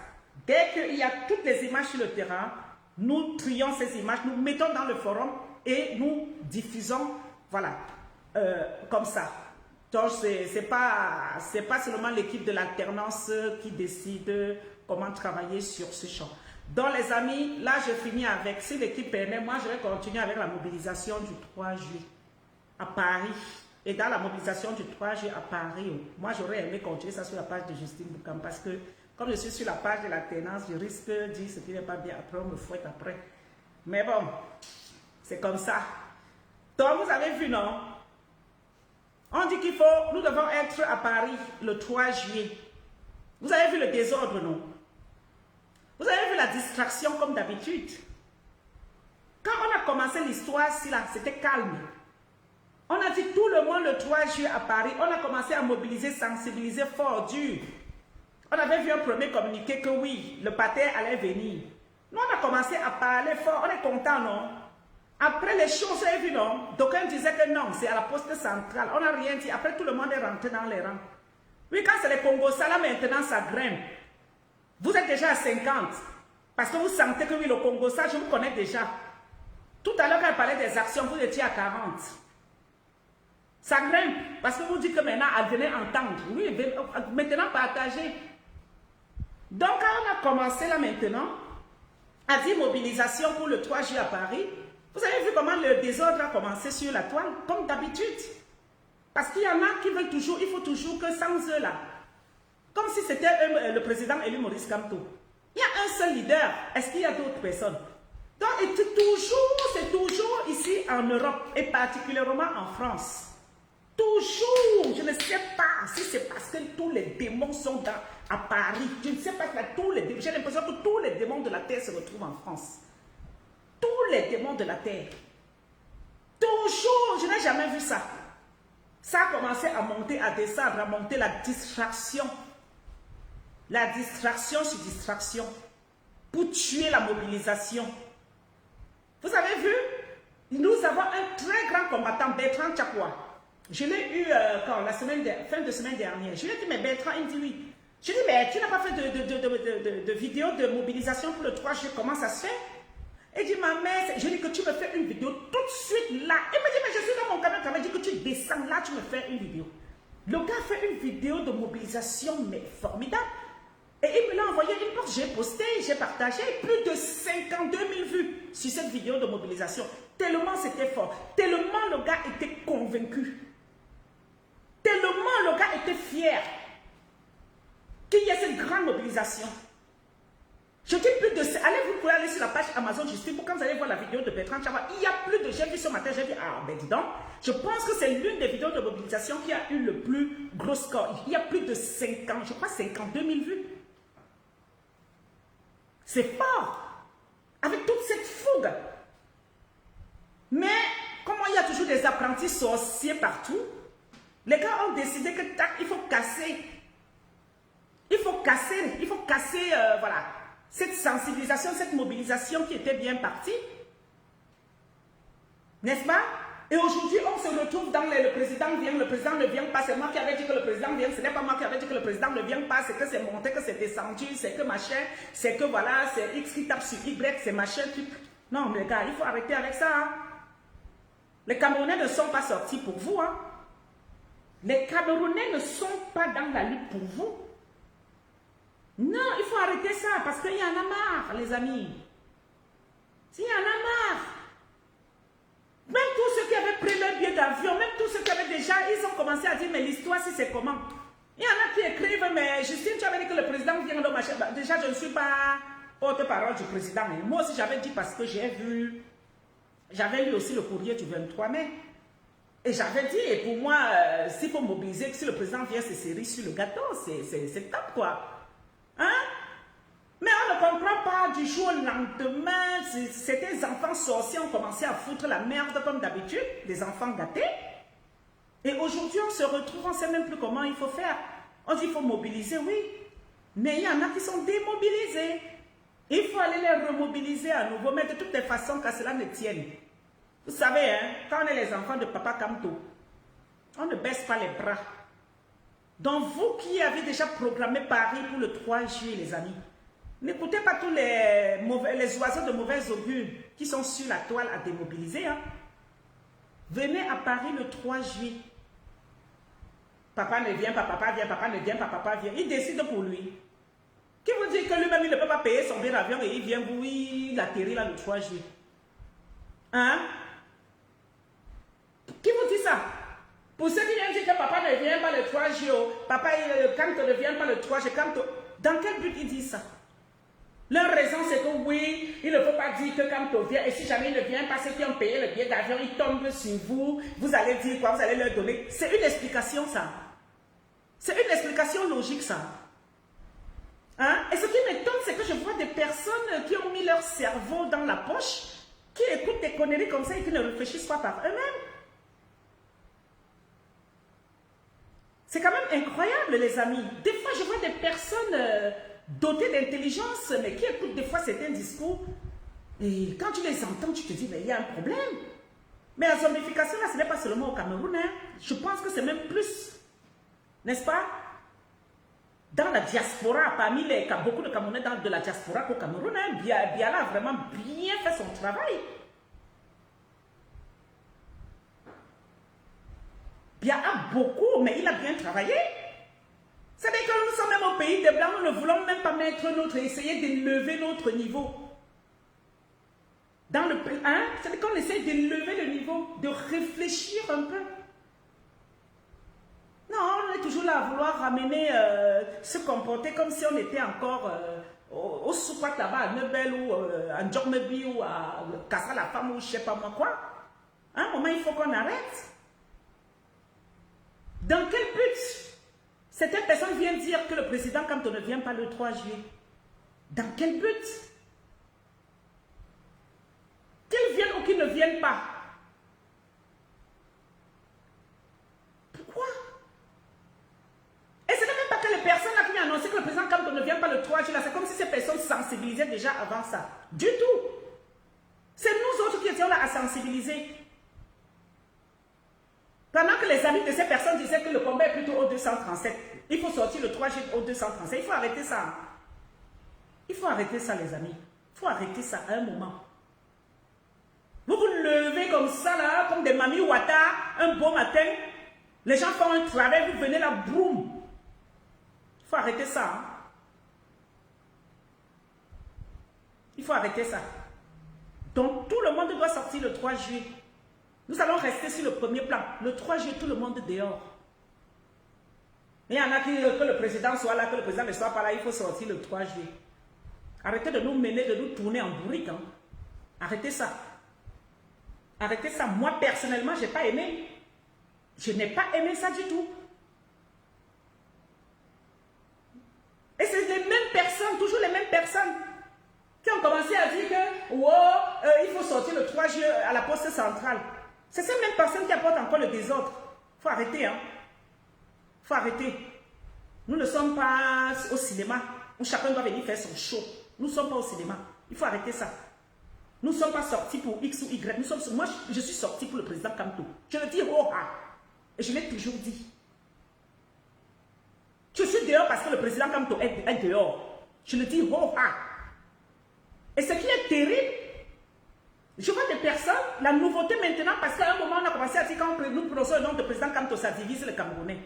Dès qu'il y a toutes les images sur le terrain, nous trions ces images, nous mettons dans le forum et nous diffusons, voilà, comme ça. Donc, ce n'est pas seulement l'équipe de l'alternance qui décide comment travailler sur ce champ. Donc, les amis, là, je finis avec, si l'équipe permet, moi, je vais continuer avec la mobilisation du 3 juillet à Paris. Et dans la mobilisation du 3 juillet à Paris, moi, j'aurais aimé continuer ça sur la page de Justine Boukam parce que, comme je suis sur la page de l'alternance, je risque de dire ce qui n'est pas bien. Après, on me fouette après. Mais bon, c'est comme ça. Donc, vous avez vu, non? On dit nous devons être à Paris le 3 juillet. Vous avez vu le désordre, non? Vous avez vu la distraction comme d'habitude. Quand on a commencé l'histoire, c'était calme. On a dit tout le monde le 3 juillet à Paris. On a commencé à mobiliser, sensibiliser fort dur. On avait vu un premier communiqué que oui, le pater allait venir. Nous, on a commencé à parler fort. On est content, non? Après les choses, vous avez vu, non? D'aucuns disaient que non, c'est à la poste centrale. On n'a rien dit. Après, tout le monde est rentré dans les rangs. Oui, quand c'est les Congos, là, maintenant, ça grimpe. Vous êtes déjà à 50. Parce que vous sentez que oui, le Congo, ça, je vous connais déjà. Tout à l'heure, quand je parlais des actions, vous étiez à 40. Ça grimpe. Parce que vous dites que maintenant, venez entendre. Oui, maintenant, partagez. Donc, quand on a commencé là maintenant, à dire mobilisation pour le 3 juillet à Paris, vous avez vu comment le désordre a commencé sur la toile, comme d'habitude. Parce qu'il y en a qui veulent toujours, il faut toujours que sans eux là, comme si c'était le président élu Maurice Kamto. Il y a un seul leader. Est-ce qu'il y a d'autres personnes? Donc, c'est toujours ici en Europe et particulièrement en France. Toujours, je ne sais pas si c'est parce que tous les démons sont à Paris. Je ne sais pas, j'ai l'impression que tous les démons de la terre se retrouvent en France. Tous les démons de la terre. Toujours, je n'ai jamais vu ça. Ça a commencé à monter, à descendre, à monter la distraction. La distraction sur distraction. Pour tuer la mobilisation. Vous avez vu? Nous avons un très grand combattant, Bertrand Tchakwa. Je l'ai eu fin de semaine dernière. Je lui ai dit, mais Bertrand, il me dit oui. Je lui ai dit, mais tu n'as pas fait de vidéo de mobilisation pour le 3 juillet, comment ça se fait? Il dit, ma mère, je lui ai dit que tu me fais une vidéo tout de suite là. Il me dit, mais je suis dans mon camion, il me dit que tu descends là, tu me fais une vidéo. Le gars fait une vidéo de mobilisation, mais formidable. Et il me l'a envoyé une fois, j'ai posté, j'ai partagé, plus de 52 000 vues sur cette vidéo de mobilisation. Tellement c'était fort, tellement le gars était convaincu. Tellement le gars était fier qu'il y ait cette grande mobilisation. Je dis plus de... Allez, vous pouvez aller sur la page Amazon Justine pour quand vous allez voir la vidéo de Bertrand Tchakwa. Il y a plus de... J'ai vu ce matin, j'ai dit, ah ben dis donc, je pense que c'est l'une des vidéos de mobilisation qui a eu le plus gros score. Il y a plus de 50, je crois 52 000 vues. C'est fort. Avec toute cette fougue. Mais, comme il y a toujours des apprentis sorciers partout, les gars ont décidé que tac, il faut casser. Il faut casser, voilà, cette sensibilisation, cette mobilisation qui était bien partie. N'est-ce pas? Et aujourd'hui, on se retrouve dans le président vient, le président ne vient pas, c'est moi qui avais dit que le président vient, ce n'est pas moi qui avais dit que le président ne vient pas, c'est que c'est monté, que c'est descendu, c'est que machin, c'est que voilà, c'est X qui tape sur Y, c'est machin, truc. Non, mais les gars, il faut arrêter avec ça. Hein. Les Camerounais ne sont pas sortis pour vous. Hein. Les Camerounais ne sont pas dans la lutte pour vous. Non, il faut arrêter ça, parce qu'il y en a marre, les amis. Il y en a marre. Même tous ceux qui avaient pris leur billet d'avion, même tous ceux qui avaient déjà, ils ont commencé à dire, mais l'histoire, si c'est comment? Il y en a qui écrivent, mais Justine, tu avais dit que le président vient de machin. Déjà, je ne suis pas porte-parole du président. Mais moi aussi, j'avais dit parce que j'avais lu aussi le courrier du 23 mai. Et j'avais dit, et pour moi, s'il faut mobiliser, si le président vient, c'est cerise sur le gâteau, c'est top, quoi. Hein? Mais on ne comprend pas du jour au lendemain, ces enfants sorciers ont commencé à foutre la merde comme d'habitude, des enfants gâtés. Et aujourd'hui, on se retrouve, on ne sait même plus comment il faut faire. On dit qu'il faut mobiliser, oui. Mais il y en a qui sont démobilisés. Il faut aller les remobiliser à nouveau, mais de toutes les façons, qu'à cela ne tienne. Vous savez, hein, quand on est les enfants de Papa Kamto, on ne baisse pas les bras. Donc vous qui avez déjà programmé Paris pour le 3 juillet, les amis, n'écoutez pas tous les oiseaux de mauvais augure qui sont sur la toile à démobiliser. Hein. Venez à Paris le 3 juillet. Papa ne vient pas, papa vient, papa ne vient pas, papa vient. Il décide pour lui. Qui vous dit que lui-même, il ne peut pas payer son billet d'avion et il vient vous, il atterrit là le 3 juillet. Hein? Qui vous dit ça? Pour ceux qui viennent dire que papa ne vient pas le 3 juillet, papa quand ne vient pas le 3 juillet, dans quel but ils disent ça? Leur raison c'est que oui, il ne faut pas dire que quand on vient, et si jamais il ne vient pas, ceux qui ont payé le billet d'avion, ils tombent sur vous, vous allez dire quoi, vous allez leur donner. C'est une explication ça. C'est une explication logique ça. Hein? Et ce qui m'étonne, c'est que je vois des personnes qui ont mis leur cerveau dans la poche, qui écoutent des conneries comme ça et qui ne réfléchissent pas par eux-mêmes. C'est quand même incroyable, les amis. Des fois, je vois des personnes dotées d'intelligence, mais qui écoutent des fois certains discours. Et quand tu les entends, tu te dis, mais il y a un problème. Mais la zombification, là, ce n'est pas seulement au Cameroun. Hein. Je pense que c'est même plus. N'est-ce pas? Dans la diaspora, parmi les beaucoup de Camerounais de la diaspora au Cameroun, hein, Biala a vraiment bien fait son travail. Bia a beaucoup, mais il a bien travaillé. C'est-à-dire que nous sommes même au pays des Blancs, nous ne voulons même pas essayer d'élever notre niveau. Dans le pays, hein, c'est-à-dire qu'on essaie d'élever le niveau, de réfléchir un peu. Non, on est toujours là à vouloir ramener, se comporter comme si on était encore au Soukwat là-bas, à Nebel ou à Ndjormebi ou à Kassa la femme ou je ne sais pas moi quoi. À un moment, il faut qu'on arrête. Dans quel but? Certaines personnes viennent dire que le président, quand on ne vient pas le 3 juillet, dans quel but? Qu'ils viennent ou qu'ils ne viennent pas? Pourquoi? Et ce n'est même pas que les personnes là qui ont annoncé que le président, quand on ne vient pas le 3 juillet, c'est comme si ces personnes sensibilisaient déjà avant ça. Du tout. C'est nous autres qui étions là à sensibiliser. Pendant que les amis de ces personnes disaient que le combat est plutôt au 237, il faut sortir le 3 juillet au 237. Il faut arrêter ça. Il faut arrêter ça, les amis. Il faut arrêter ça à un moment. Vous vous levez comme ça, là, comme des mamies Wata, un beau matin. Les gens font un travail, vous venez là, boum. Il faut arrêter ça. Hein. Il faut arrêter ça. Donc, tout le monde doit sortir le 3 juillet. Nous allons rester sur le premier plan. Le 3 juillet, tout le monde dehors. Il y en a qui que le président soit là, que le président ne soit pas là, il faut sortir le 3 juillet. Arrêtez de nous mener, de nous tourner en bourrique. Hein. Arrêtez ça. Arrêtez ça. Moi, personnellement, je n'ai pas aimé. Je n'ai pas aimé ça du tout. Et c'est les mêmes personnes, toujours les mêmes personnes, qui ont commencé à dire que il faut sortir le 3 juillet à la poste centrale. C'est ces mêmes personnes qui apportent encore le désordre. Il faut arrêter, hein. Il faut arrêter. Nous ne sommes pas au cinéma où chacun doit venir faire son show. Nous ne sommes pas au cinéma. Il faut arrêter ça. Nous ne sommes pas sortis pour X ou Y. Moi, je suis sorti pour le président Kamto. Je le dis haut, et je l'ai toujours dit. Je suis dehors parce que le président Kamto est dehors. Je le dis haut, et ce qui est terrible, je vois des personnes, la nouveauté maintenant, parce qu'à un moment, on a commencé à dire quand nous prononçons le nom de président Kamto, ça divise les Camerounais.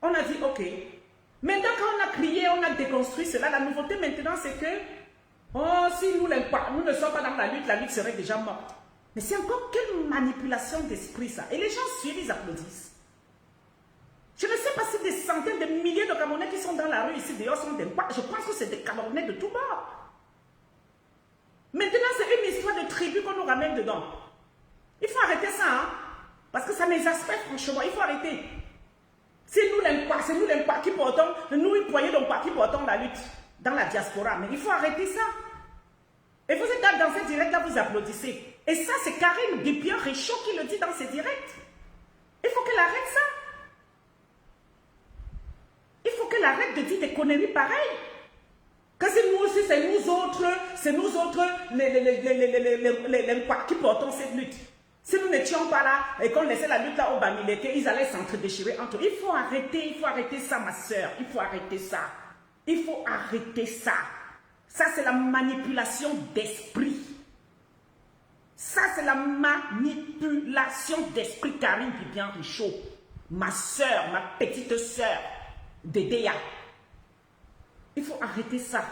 On a dit, ok. Maintenant, quand on a crié, on a déconstruit cela, la nouveauté maintenant, c'est que, oh, si nous ne sommes pas dans la lutte serait déjà morte. Mais c'est encore quelle manipulation d'esprit ça. Et les gens suivent, ils applaudissent. Je ne sais pas si des centaines de milliers de Camerounais qui sont dans la rue ici dehors sont des quoi. Je pense que c'est des Camerounais de tout bord. Maintenant, c'est une histoire de tribu qu'on nous ramène dedans. Il faut arrêter ça, hein? Parce que ça m'exaspère, franchement. Il faut arrêter. C'est nous l'impact qui portons, nous, les poignées d'impact qui portons la lutte dans la diaspora. Mais il faut arrêter ça. Et vous êtes dans ces directs là, vous applaudissez. Et ça, c'est Karine Guépien-Réchaud qui le dit dans ses directs. Il faut qu'elle arrête ça. Il faut qu'elle arrête de dire des conneries pareilles. Que c'est nous aussi, c'est nous autres, les qui portons cette lutte. Si nous n'étions pas là et qu'on laissait la lutte là au Bamileke, ils allaient s'entre-déchirer entre eux. Il faut arrêter ça, ma soeur. Il faut arrêter ça. Il faut arrêter ça. Ça, c'est la manipulation d'esprit. Ça, c'est la manipulation d'esprit, Karine Guépien-Réchaud. Ma soeur, ma petite soeur, Dédéa. Il faut arrêter ça.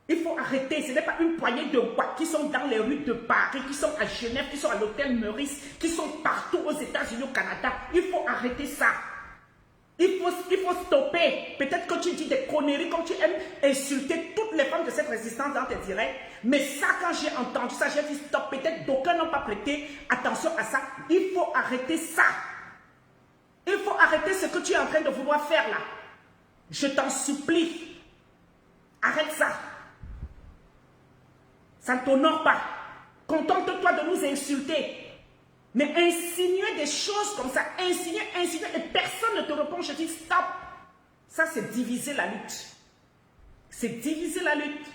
Il faut arrêter. Ce n'est pas une poignée de bois qui sont dans les rues de Paris, qui sont à Genève, qui sont à l'hôtel Meurice, qui sont partout aux États-Unis, au Canada. Il faut arrêter ça. Il faut stopper. Peut-être que tu dis des conneries, comme tu aimes insulter toutes les femmes de cette résistance dans tes directs. Mais ça, quand j'ai entendu ça, j'ai dit stop. Peut-être d'aucuns n'ont pas prêté attention à ça. Il faut arrêter ça. Il faut arrêter ce que tu es en train de vouloir faire là. Je t'en supplie. Arrête ça. Ça ne t'honore pas. Contente-toi de nous insulter. Mais insinuer des choses comme ça, insinuer, et personne ne te répond, je dis stop. Ça, c'est diviser la lutte. C'est diviser la lutte.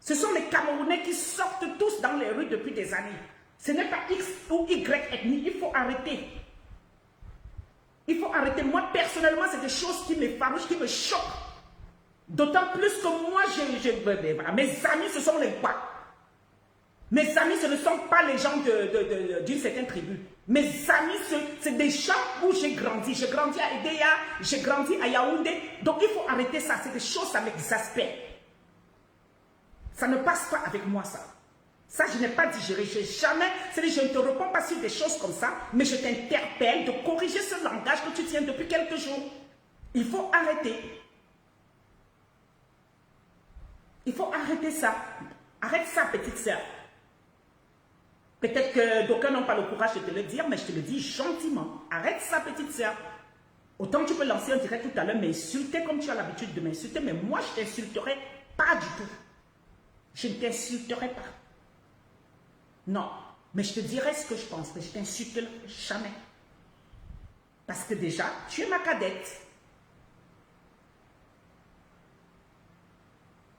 Ce sont les Camerounais qui sortent tous dans les rues depuis des années. Ce n'est pas X ou Y ethnie. Il faut arrêter. Il faut arrêter. Moi, personnellement, c'est des choses qui m'effarouchent, qui me choquent. D'autant plus que moi, mes amis, ce sont les quoi? Mes amis, ce ne sont pas les gens d'une certaine tribu. Mes amis, c'est des gens où j'ai grandi. J'ai grandi à Edea, j'ai grandi à Yaoundé. Donc, il faut arrêter ça. C'est des choses, ça m'exaspère. Ça ne passe pas avec moi, ça. Ça, je n'ai pas digéré. Je ne te réponds pas sur des choses comme ça, mais je t'interpelle de corriger ce langage que tu tiens depuis quelques jours. Il faut arrêter. Il faut arrêter ça. Arrête ça, petite sœur. Peut-être que d'aucuns n'ont pas le courage de te le dire, mais je te le dis gentiment. Arrête ça, petite sœur. Autant tu peux lancer un direct tout à l'heure, m'insulter comme tu as l'habitude de m'insulter, mais moi, je ne t'insulterai pas du tout. Je ne t'insulterai pas. Non, mais je te dirai ce que je pense, mais je ne t'insulterai jamais. Parce que déjà, tu es ma cadette.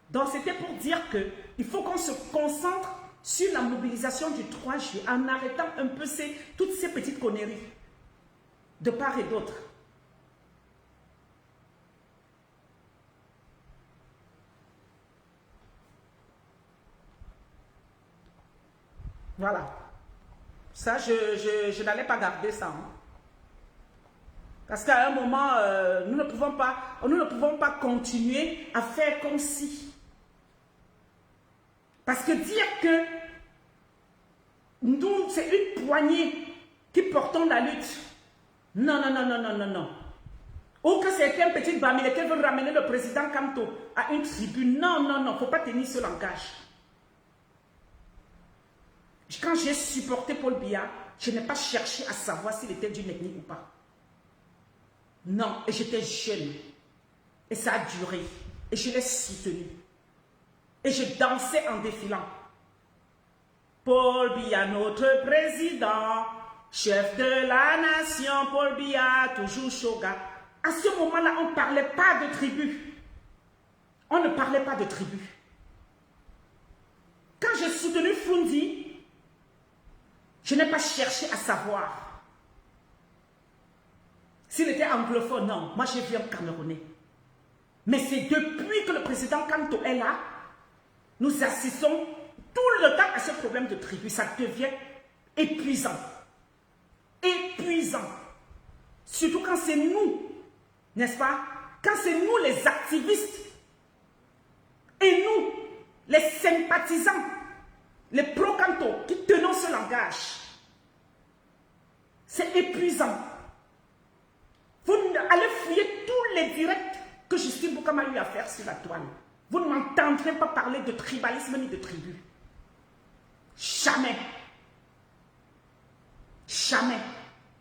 Donc, c'était pour dire qu'il faut qu'on se concentre sur la mobilisation du 3 juillet en arrêtant un peu toutes ces petites conneries de part et d'autre. Voilà. Ça, je n'allais pas garder ça. Hein. Parce qu'à un moment, nous ne pouvons pas continuer à faire comme si. Parce que dire que nous, c'est une poignée qui portons la lutte. Non, non, non, non, non, non, non. Ou que certains petits Bamileke veulent ramener le président Kamto à une tribune. Non, non, non, il ne faut pas tenir ce langage. Quand j'ai supporté Paul Biya, je n'ai pas cherché à savoir s'il était d'une ethnie ou pas. Non, et j'étais jeune. Et ça a duré. Et je l'ai soutenu. Et je dansais en défilant. Paul Biya, notre président, chef de la nation, Paul Biya, toujours Shoga. À ce moment-là, on ne parlait pas de tribu. on ne parlait pas de tribu. Quand j'ai soutenu Fundi, je n'ai pas cherché à savoir s'il était anglophone. Non, moi j'ai vu un Camerounais. Mais c'est depuis que le président Kanto est là, nous assistons tout le temps à ce problème de tribu. Ça devient épuisant. Épuisant. Surtout quand c'est nous, n'est-ce pas? Quand c'est nous les activistes et nous, les sympathisants, les pro-Kanto qui tenons ce langage. C'est épuisant. Vous allez fouiller tous les directs que Justine Boukama a eu à faire sur la toile. Vous ne m'entendrez pas parler de tribalisme ni de tribu. Jamais. Jamais.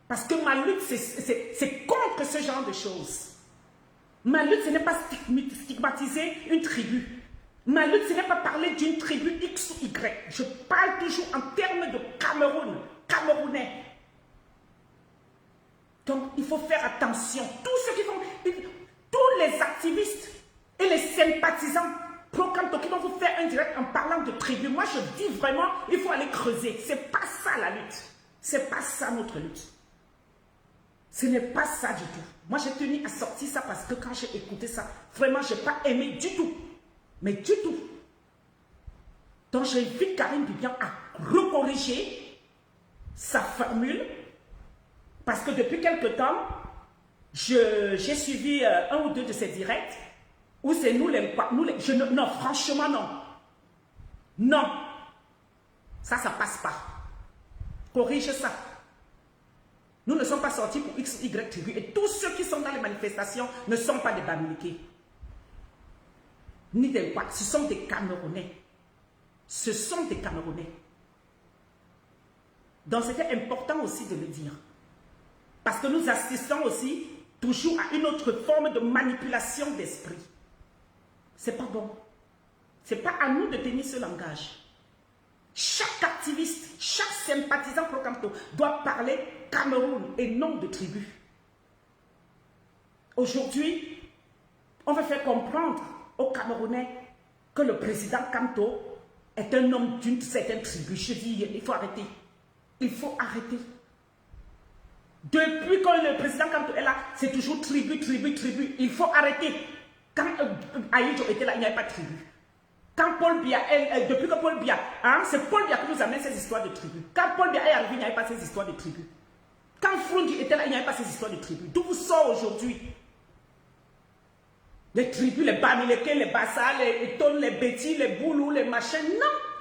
Parce que ma lutte, c'est contre ce genre de choses. Ma lutte, ce n'est pas stigmatiser une tribu. Ma lutte, ce n'est pas parler d'une tribu X ou Y. Je parle toujours en termes de Cameroun, Camerounais. Donc, il faut faire attention. Tous ceux qui vont, tous les activistes et les sympathisants pro-Kanto qui vont vous faire un direct en parlant de tribu. Moi, je dis vraiment, il faut aller creuser. C'est pas ça la lutte. C'est pas ça notre lutte. Ce n'est pas ça du tout. Moi, j'ai tenu à sortir ça parce que quand j'ai écouté ça, vraiment, je n'ai pas aimé du tout. Mais du tout. Donc, j'invite Karine Bibian à recorriger sa formule. Parce que depuis quelque temps, j'ai suivi un ou deux de ces directs où c'est nous les... non, franchement, non. Non. Ça passe pas. Corrige ça. Nous ne sommes pas sortis pour X, Y tribu. Et tous ceux qui sont dans les manifestations ne sont pas des Bamileke. Ni des Ouatt. Ce sont des Camerounais. Ce sont des Camerounais. Donc c'était important aussi de le dire. Parce que nous assistons aussi toujours à une autre forme de manipulation d'esprit. C'est pas bon. C'est pas à nous de tenir ce langage. Chaque activiste, chaque sympathisant pro-Kanto doit parler Cameroun et non de tribu. Aujourd'hui, on veut faire comprendre aux Camerounais que le président Kanto est un homme d'une certaine tribu. Je dis, il faut arrêter. Il faut arrêter. Depuis que le président Kanto est là, c'est toujours tribu, tribu, tribu. Il faut arrêter. Quand Aïdjo était là, il n'y avait pas de tribu. Quand Paul Biya, depuis que Paul Biya, c'est Paul Biya qui nous amène ces histoires de tribu. Quand Paul Biya est arrivé, il n'y avait pas ces histoires de tribu. Quand Frundi était là, il n'y avait pas ces histoires de tribu. D'où vous sort aujourd'hui? Les tribus, les Bamileke, les Bassa, les Eton, les Beti, les Boulou, les machins.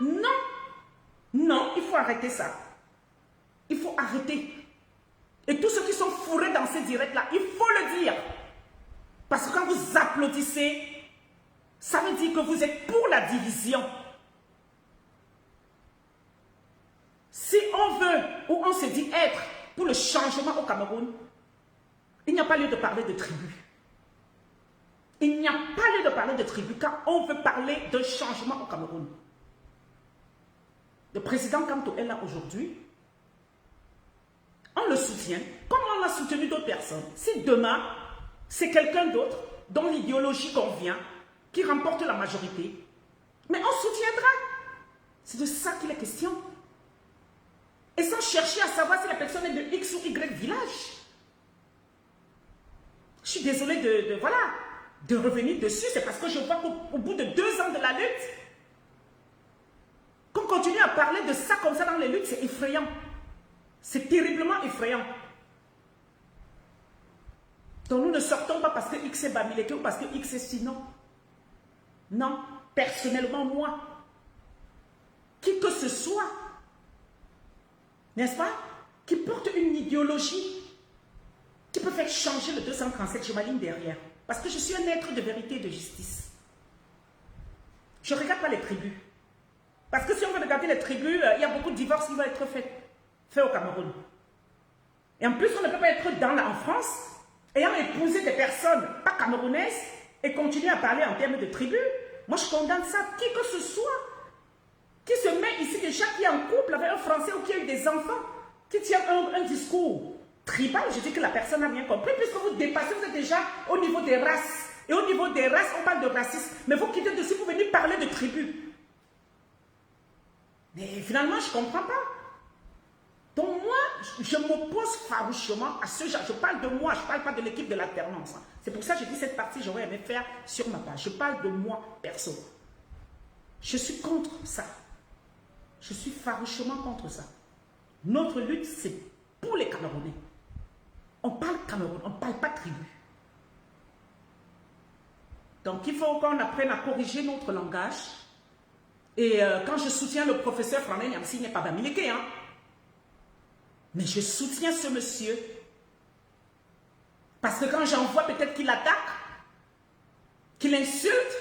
Non, non, non, il faut arrêter ça. Il faut arrêter. Et tous ceux qui sont fourrés dans ces directs-là, il faut le dire. Parce que quand vous applaudissez, ça veut dire que vous êtes pour la division. Si on veut, ou on se dit être pour le changement au Cameroun, il n'y a pas lieu de parler de tribu. Il n'y a pas lieu de parler de tribu quand on veut parler d'un changement au Cameroun. Le président Kanto est là aujourd'hui. On le soutient, comme on a soutenu d'autres personnes. Si demain, c'est quelqu'un d'autre dont l'idéologie convient, qui remporte la majorité, mais on soutiendra. C'est de ça qu'il est question. Et sans chercher à savoir si la personne est de X ou Y village. Je suis désolée de revenir dessus. C'est parce que je vois qu'au bout de 2 ans de la lutte, qu'on continue à parler de ça comme ça dans les luttes, c'est effrayant. C'est terriblement effrayant. Donc nous ne sortons pas parce que X est Bamileke ou parce que X est sinon. Non, personnellement moi, qui que ce soit, n'est-ce pas, qui porte une idéologie qui peut faire changer le 237, je m'aligne derrière. Parce que je suis un être de vérité et de justice. Je ne regarde pas les tribus. Parce que si on veut regarder les tribus, il y a beaucoup de divorces qui vont être faits au Cameroun. Et en plus, on ne peut pas être en France, ayant épousé des personnes pas camerounaises, et continuer à parler en termes de tribus. Moi, je condamne ça. Qui que ce soit, qui se met ici déjà, qui est en couple avec un Français ou qui a eu des enfants, qui tient un discours tribal, je dis que la personne n'a rien compris, puisque vous dépassez, vous êtes déjà au niveau des races Et au niveau des races, on parle de racisme. Mais vous quittez dessus pour venir parler de tribus. Mais finalement, je ne comprends pas. Donc moi, je m'oppose farouchement à ce genre. Je parle de moi, je ne parle pas de l'équipe de l'alternance. C'est pour ça que je dis cette partie, j'aurais aimé faire sur ma page. Je parle de moi, perso. Je suis contre ça. Je suis farouchement contre ça. Notre lutte, c'est pour les Camerounais. On parle Cameroun, on ne parle pas tribu. Donc il faut qu'on apprenne à corriger notre langage. Et quand je soutiens le professeur Framé Niamsi, il n'est pas d'amileke, hein. Mais je soutiens ce monsieur. Parce que quand j'en vois peut-être qu'il attaque, qu'il insulte,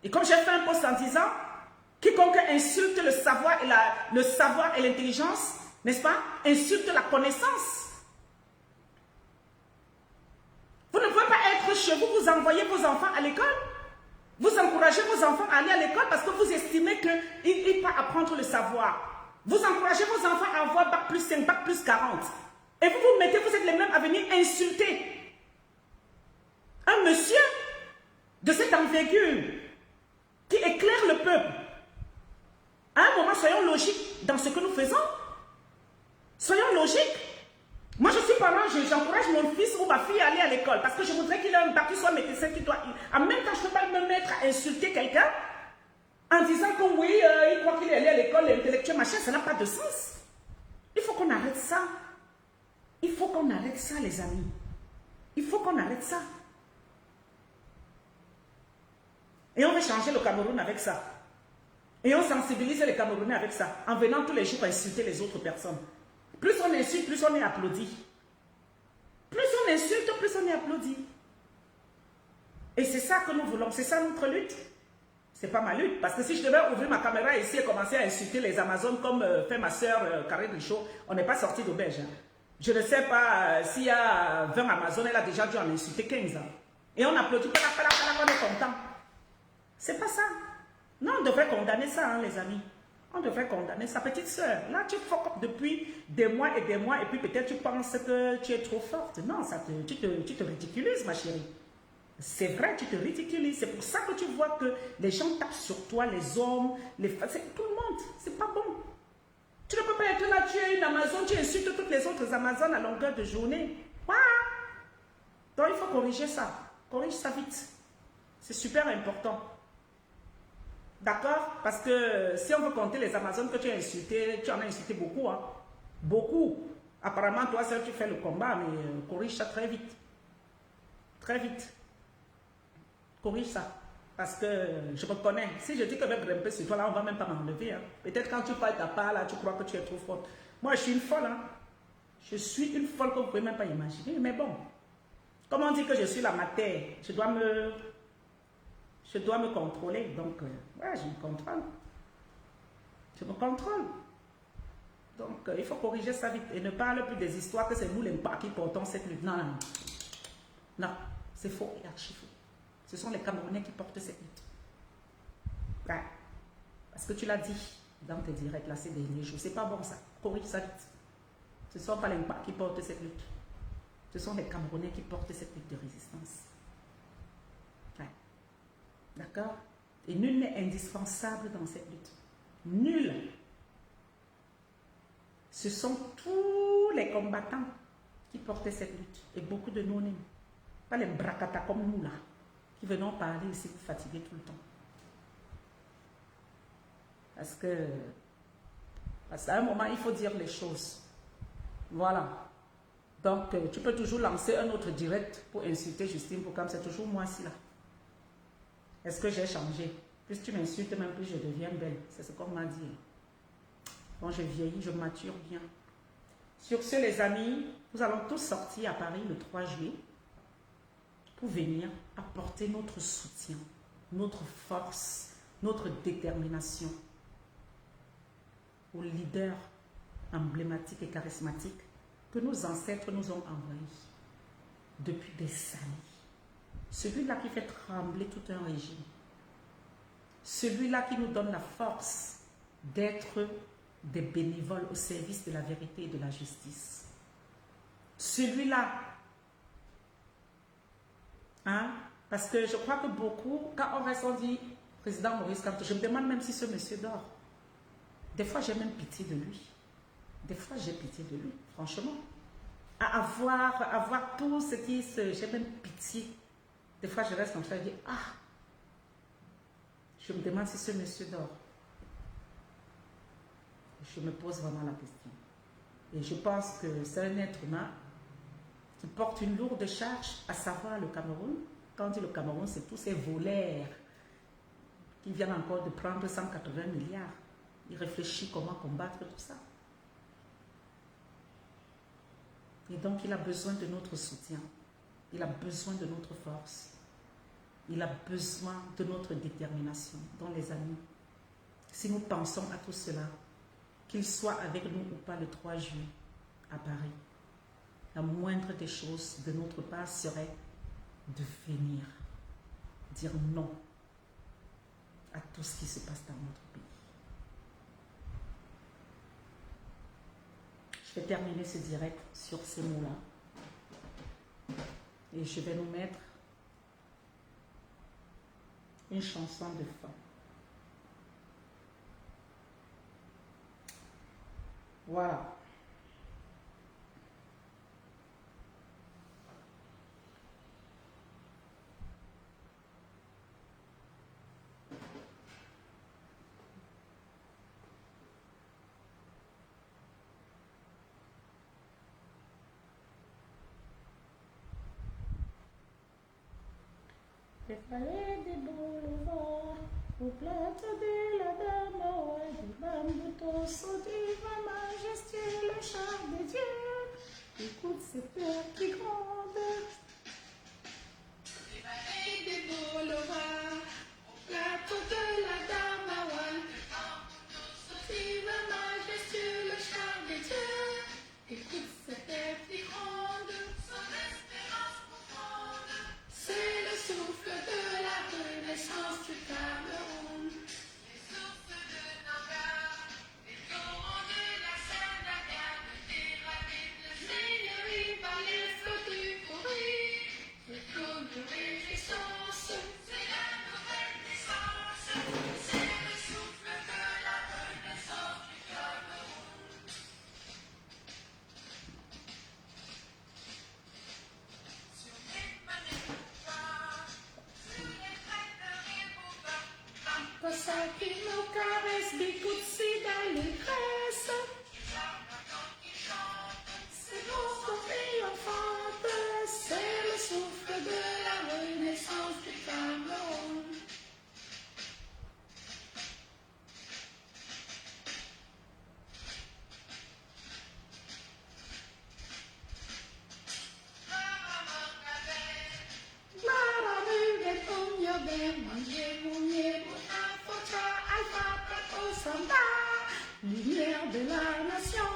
et comme j'ai fait un post en disant, quiconque insulte le savoir et l'intelligence, n'est-ce pas, insulte la connaissance. Vous ne pouvez pas être chez vous, vous envoyez vos enfants à l'école. Vous encouragez vos enfants à aller à l'école parce que vous estimez qu'ils peuvent apprendre le savoir. Vous encouragez vos enfants à avoir bac plus 5, bac plus 40. Et vous vous mettez, vous êtes les mêmes à venir insulter un monsieur de cette envergure qui éclaire le peuple. À un moment, soyons logiques dans ce que nous faisons. Soyons logiques. Moi, je suis parent, j'encourage mon fils ou ma fille à aller à l'école parce que je voudrais qu'il ait un bac, qu'il soit médecin, qu'il doit... En même temps, je ne peux pas me mettre à insulter quelqu'un en disant que oui, il croit qu'il est allé à l'école, l'intellectuel, machin, ça n'a pas de sens. Il faut qu'on arrête ça. Il faut qu'on arrête ça, les amis. Il faut qu'on arrête ça. Et on veut changer le Cameroun avec ça. Et on sensibilise les Camerounais avec ça, en venant tous les jours insulter les autres personnes. Plus on insulte, plus on est applaudi. Plus on insulte, plus on est applaudi. Et c'est ça que nous voulons, c'est ça notre lutte. C'est pas ma lutte, parce que si je devais ouvrir ma caméra ici et commencer à insulter les Amazones comme fait ma soeur Karine Richaud, on n'est pas sorti d'auberge. Hein. Je ne sais pas s'il y a 20 Amazones, elle a déjà dû en insulter 15 ans. Et on applaudit, on est content. C'est pas ça. Non, on devrait condamner ça, hein, les amis. On devrait condamner sa petite soeur. Là, tu fuck up depuis des mois, et puis peut-être tu penses que tu es trop forte. Non, tu te ridiculises, ma chérie. C'est vrai, tu te ridiculises. C'est pour ça que tu vois que les gens tapent sur toi, les hommes, les femmes, tout le monde. C'est pas bon. Tu ne peux pas être là, tu es une Amazone, tu insultes toutes les autres Amazones à longueur de journée. Voilà. Donc il faut corriger ça. Corrige ça vite. C'est super important. D'accord? Parce que si on veut compter les Amazones que tu as insultées, tu en as insulté beaucoup. Hein? Beaucoup. Apparemment, toi seul, tu fais le combat, mais corrige ça très vite. Très vite. Corrige ça. Parce que je me connais. Si je dis que je vais grimper sur toi, là, on ne va même pas m'enlever. Hein? Peut-être quand tu parles ta part, là, tu crois que tu es trop forte. Moi, je suis une folle. Hein? Je suis une folle que vous ne pouvez même pas imaginer. Mais bon, comme on dit que je suis la matière, je dois me contrôler. Donc, ouais, je me contrôle. Je me contrôle. Donc, il faut corriger ça vite. Et ne parle plus des histoires que c'est nous, les pas qui portons cette lutte. Non, non, non. Non, c'est faux et archi faux. Ce sont les Camerounais qui portent cette lutte. Ouais. Parce que tu l'as dit dans tes directs là ces derniers jours. C'est pas bon ça. Corrige ça vite. Ce ne sont pas les pas qui portent cette lutte. Ce sont les Camerounais qui portent cette lutte de résistance. Ouais. D'accord? Et nul n'est indispensable dans cette lutte. Nul. Ce sont tous les combattants qui portaient cette lutte. Et beaucoup de non-nés. Pas les bracata comme nous là, qui venons parler ici pour fatiguer tout le temps. Parce qu'à un moment, il faut dire les choses. Voilà. Donc, tu peux toujours lancer un autre direct pour insulter Justine Boucam. C'est toujours moi ici là. Est-ce que j'ai changé? Plus tu m'insultes, même plus je deviens belle. C'est ce qu'on m'a dit. Quand je vieillis, je mature bien. Sur ce, les amis, nous allons tous sortir à Paris le 3 juillet pour venir apporter notre soutien, notre force, notre détermination aux leaders emblématiques et charismatiques que nos ancêtres nous ont envoyés depuis des années. Celui-là qui fait trembler tout un régime. Celui-là qui nous donne la force d'être des bénévoles au service de la vérité et de la justice. Celui-là Hein? Parce que je crois que beaucoup, quand on reste, on dit président Maurice Kamto, je me demande même si ce monsieur dort. Des fois, j'ai même pitié de lui. Des fois, j'ai pitié de lui, franchement. À avoir tout ce qui se... J'ai même pitié. Des fois, je reste comme ça et dis, ah, je me demande si ce monsieur dort. Je me pose vraiment la question. Et je pense que c'est un être humain qui porte une lourde charge, à savoir le Cameroun. Quand on dit le Cameroun, c'est tous ces voleurs qui viennent encore de prendre 180 milliards. Il réfléchit comment combattre tout ça. Et donc, il a besoin de notre soutien. Il a besoin de notre force. Il a besoin de notre détermination dans les années. Si nous pensons à tout cela, qu'il soit avec nous ou pas le 3 juillet à Paris, la moindre des choses de notre part serait de venir dire non à tout ce qui se passe dans notre pays. Je vais terminer ce direct sur ces mots-là. Et je vais nous mettre une chanson de fin. Voilà. Les palais des boulevards, au plateau de la dame, du bambouton, son divin majestueux, le char de Dieu. Écoute ces peurs qui grondent. Les palais des boulevards, au plateau de la dame, du bambouton, son divin majestueux, le char de Dieu. Écoute ces peurs qui grondent. C'est le souffle de la renaissance du Cameroun. Les souffles de Nanga, les torrents de la Seine-Naga, les rapides, le Seigneurie, par les flots du Pourri, le flot de réjouissance, c'est la nouvelle naissance. C'est le souffle de la renaissance du Cameroun. Sur les planètes. Ça qui nous caresse, Bikoutsi dans les graisses. C'est notre triomphante, c'est le souffle de la renaissance du Cameroun. Lumière de la nation,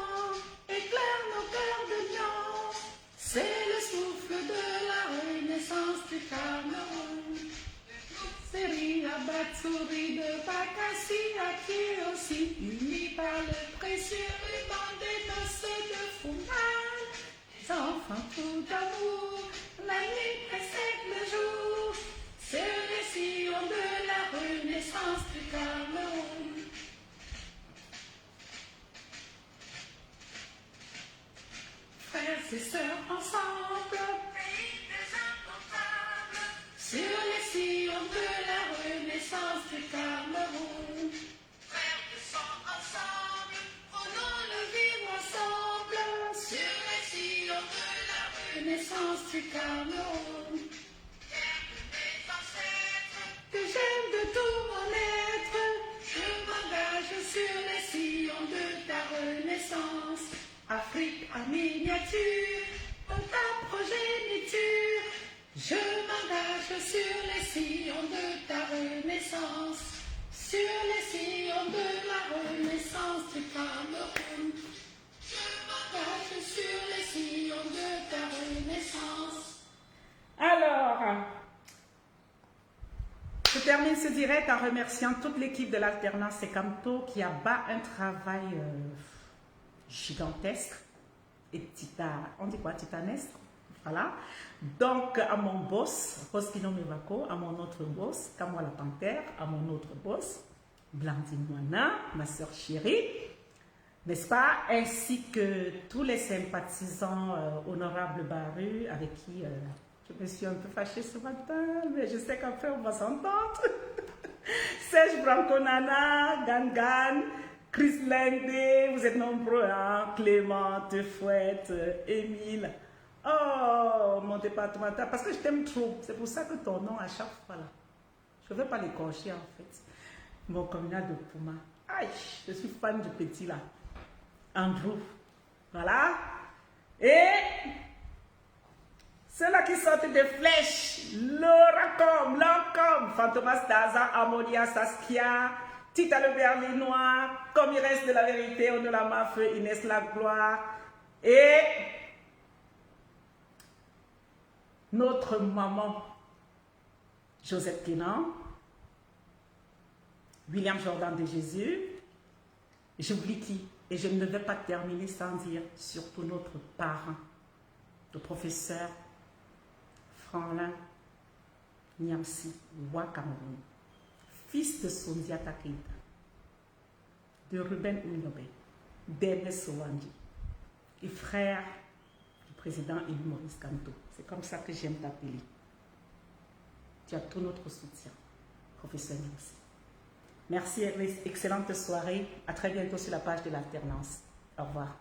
éclaire nos cœurs de lion. C'est le souffle de la renaissance du Cameroun. Série à Batsuri de Bakassi à qui aussi, unis par le précieux ruban des noces de Foumal. Les enfants tout d'amour, la nuit précède le jour. C'est le sillon de la renaissance du Cameroun. Frères et sœurs ensemble, pays des incomptables, sur les sillons de la renaissance du Cameroun. Frères de sang ensemble, prenons le vivre ensemble, sur les sillons de la renaissance du Cameroun. Terre de mes ancêtres, que j'aime de tout mon être, je m'engage sur les sillons de ta renaissance. Afrique en miniature, de ta progéniture, je m'engage sur les sillons de ta renaissance, sur les sillons de la renaissance du Cameroun. Je m'engage sur les sillons de ta renaissance. Alors, je termine ce direct en remerciant toute l'équipe de l'Alternance Sekamto qui abat un travail gigantesque et on dit quoi, titanesque, Voilà. Donc, à mon boss, Roskino Mevako, à mon autre boss, Kamwa la Panthère, à mon autre boss, Blandine Moana, ma soeur chérie, n'est-ce pas, ainsi que tous les sympathisants honorables Baru avec qui je me suis un peu fâchée ce matin, mais je sais qu'après on va s'entendre. Serge Branconana, Gangan, Chris Lende, vous êtes nombreux, hein? Clémente, Fouette, Émile. Oh, mon départemental, parce que je t'aime trop. C'est pour ça que ton nom à chaque fois là. Je ne vais pas l'écorcher en fait. Mon communal de Pouma. Aïe, je suis fan du petit là. Andrew. Voilà. Et ceux-là qui sortent des flèches. Laura Lancôme, Fantomas Daza, Amonia Saskia, Tita le Berlinois, comme il reste de la vérité, on ne la m'a fait Inès Lagloire. Et notre maman, Joseph Kenan, William Jordan de Jésus, j'oublie qui, et je ne vais pas terminer sans dire surtout notre parent, le professeur Franlin Niamsi Wakamoun, fils de Sondiata Keita, de Ruben Ounyobe, d'Ernest Sowandi, et frère du président élu Maurice Kanto. C'est comme ça que j'aime t'appeler. Tu as tout notre soutien, professeur Niamsi. Merci Ernest, excellente soirée. À très bientôt sur la page de l'alternance. Au revoir.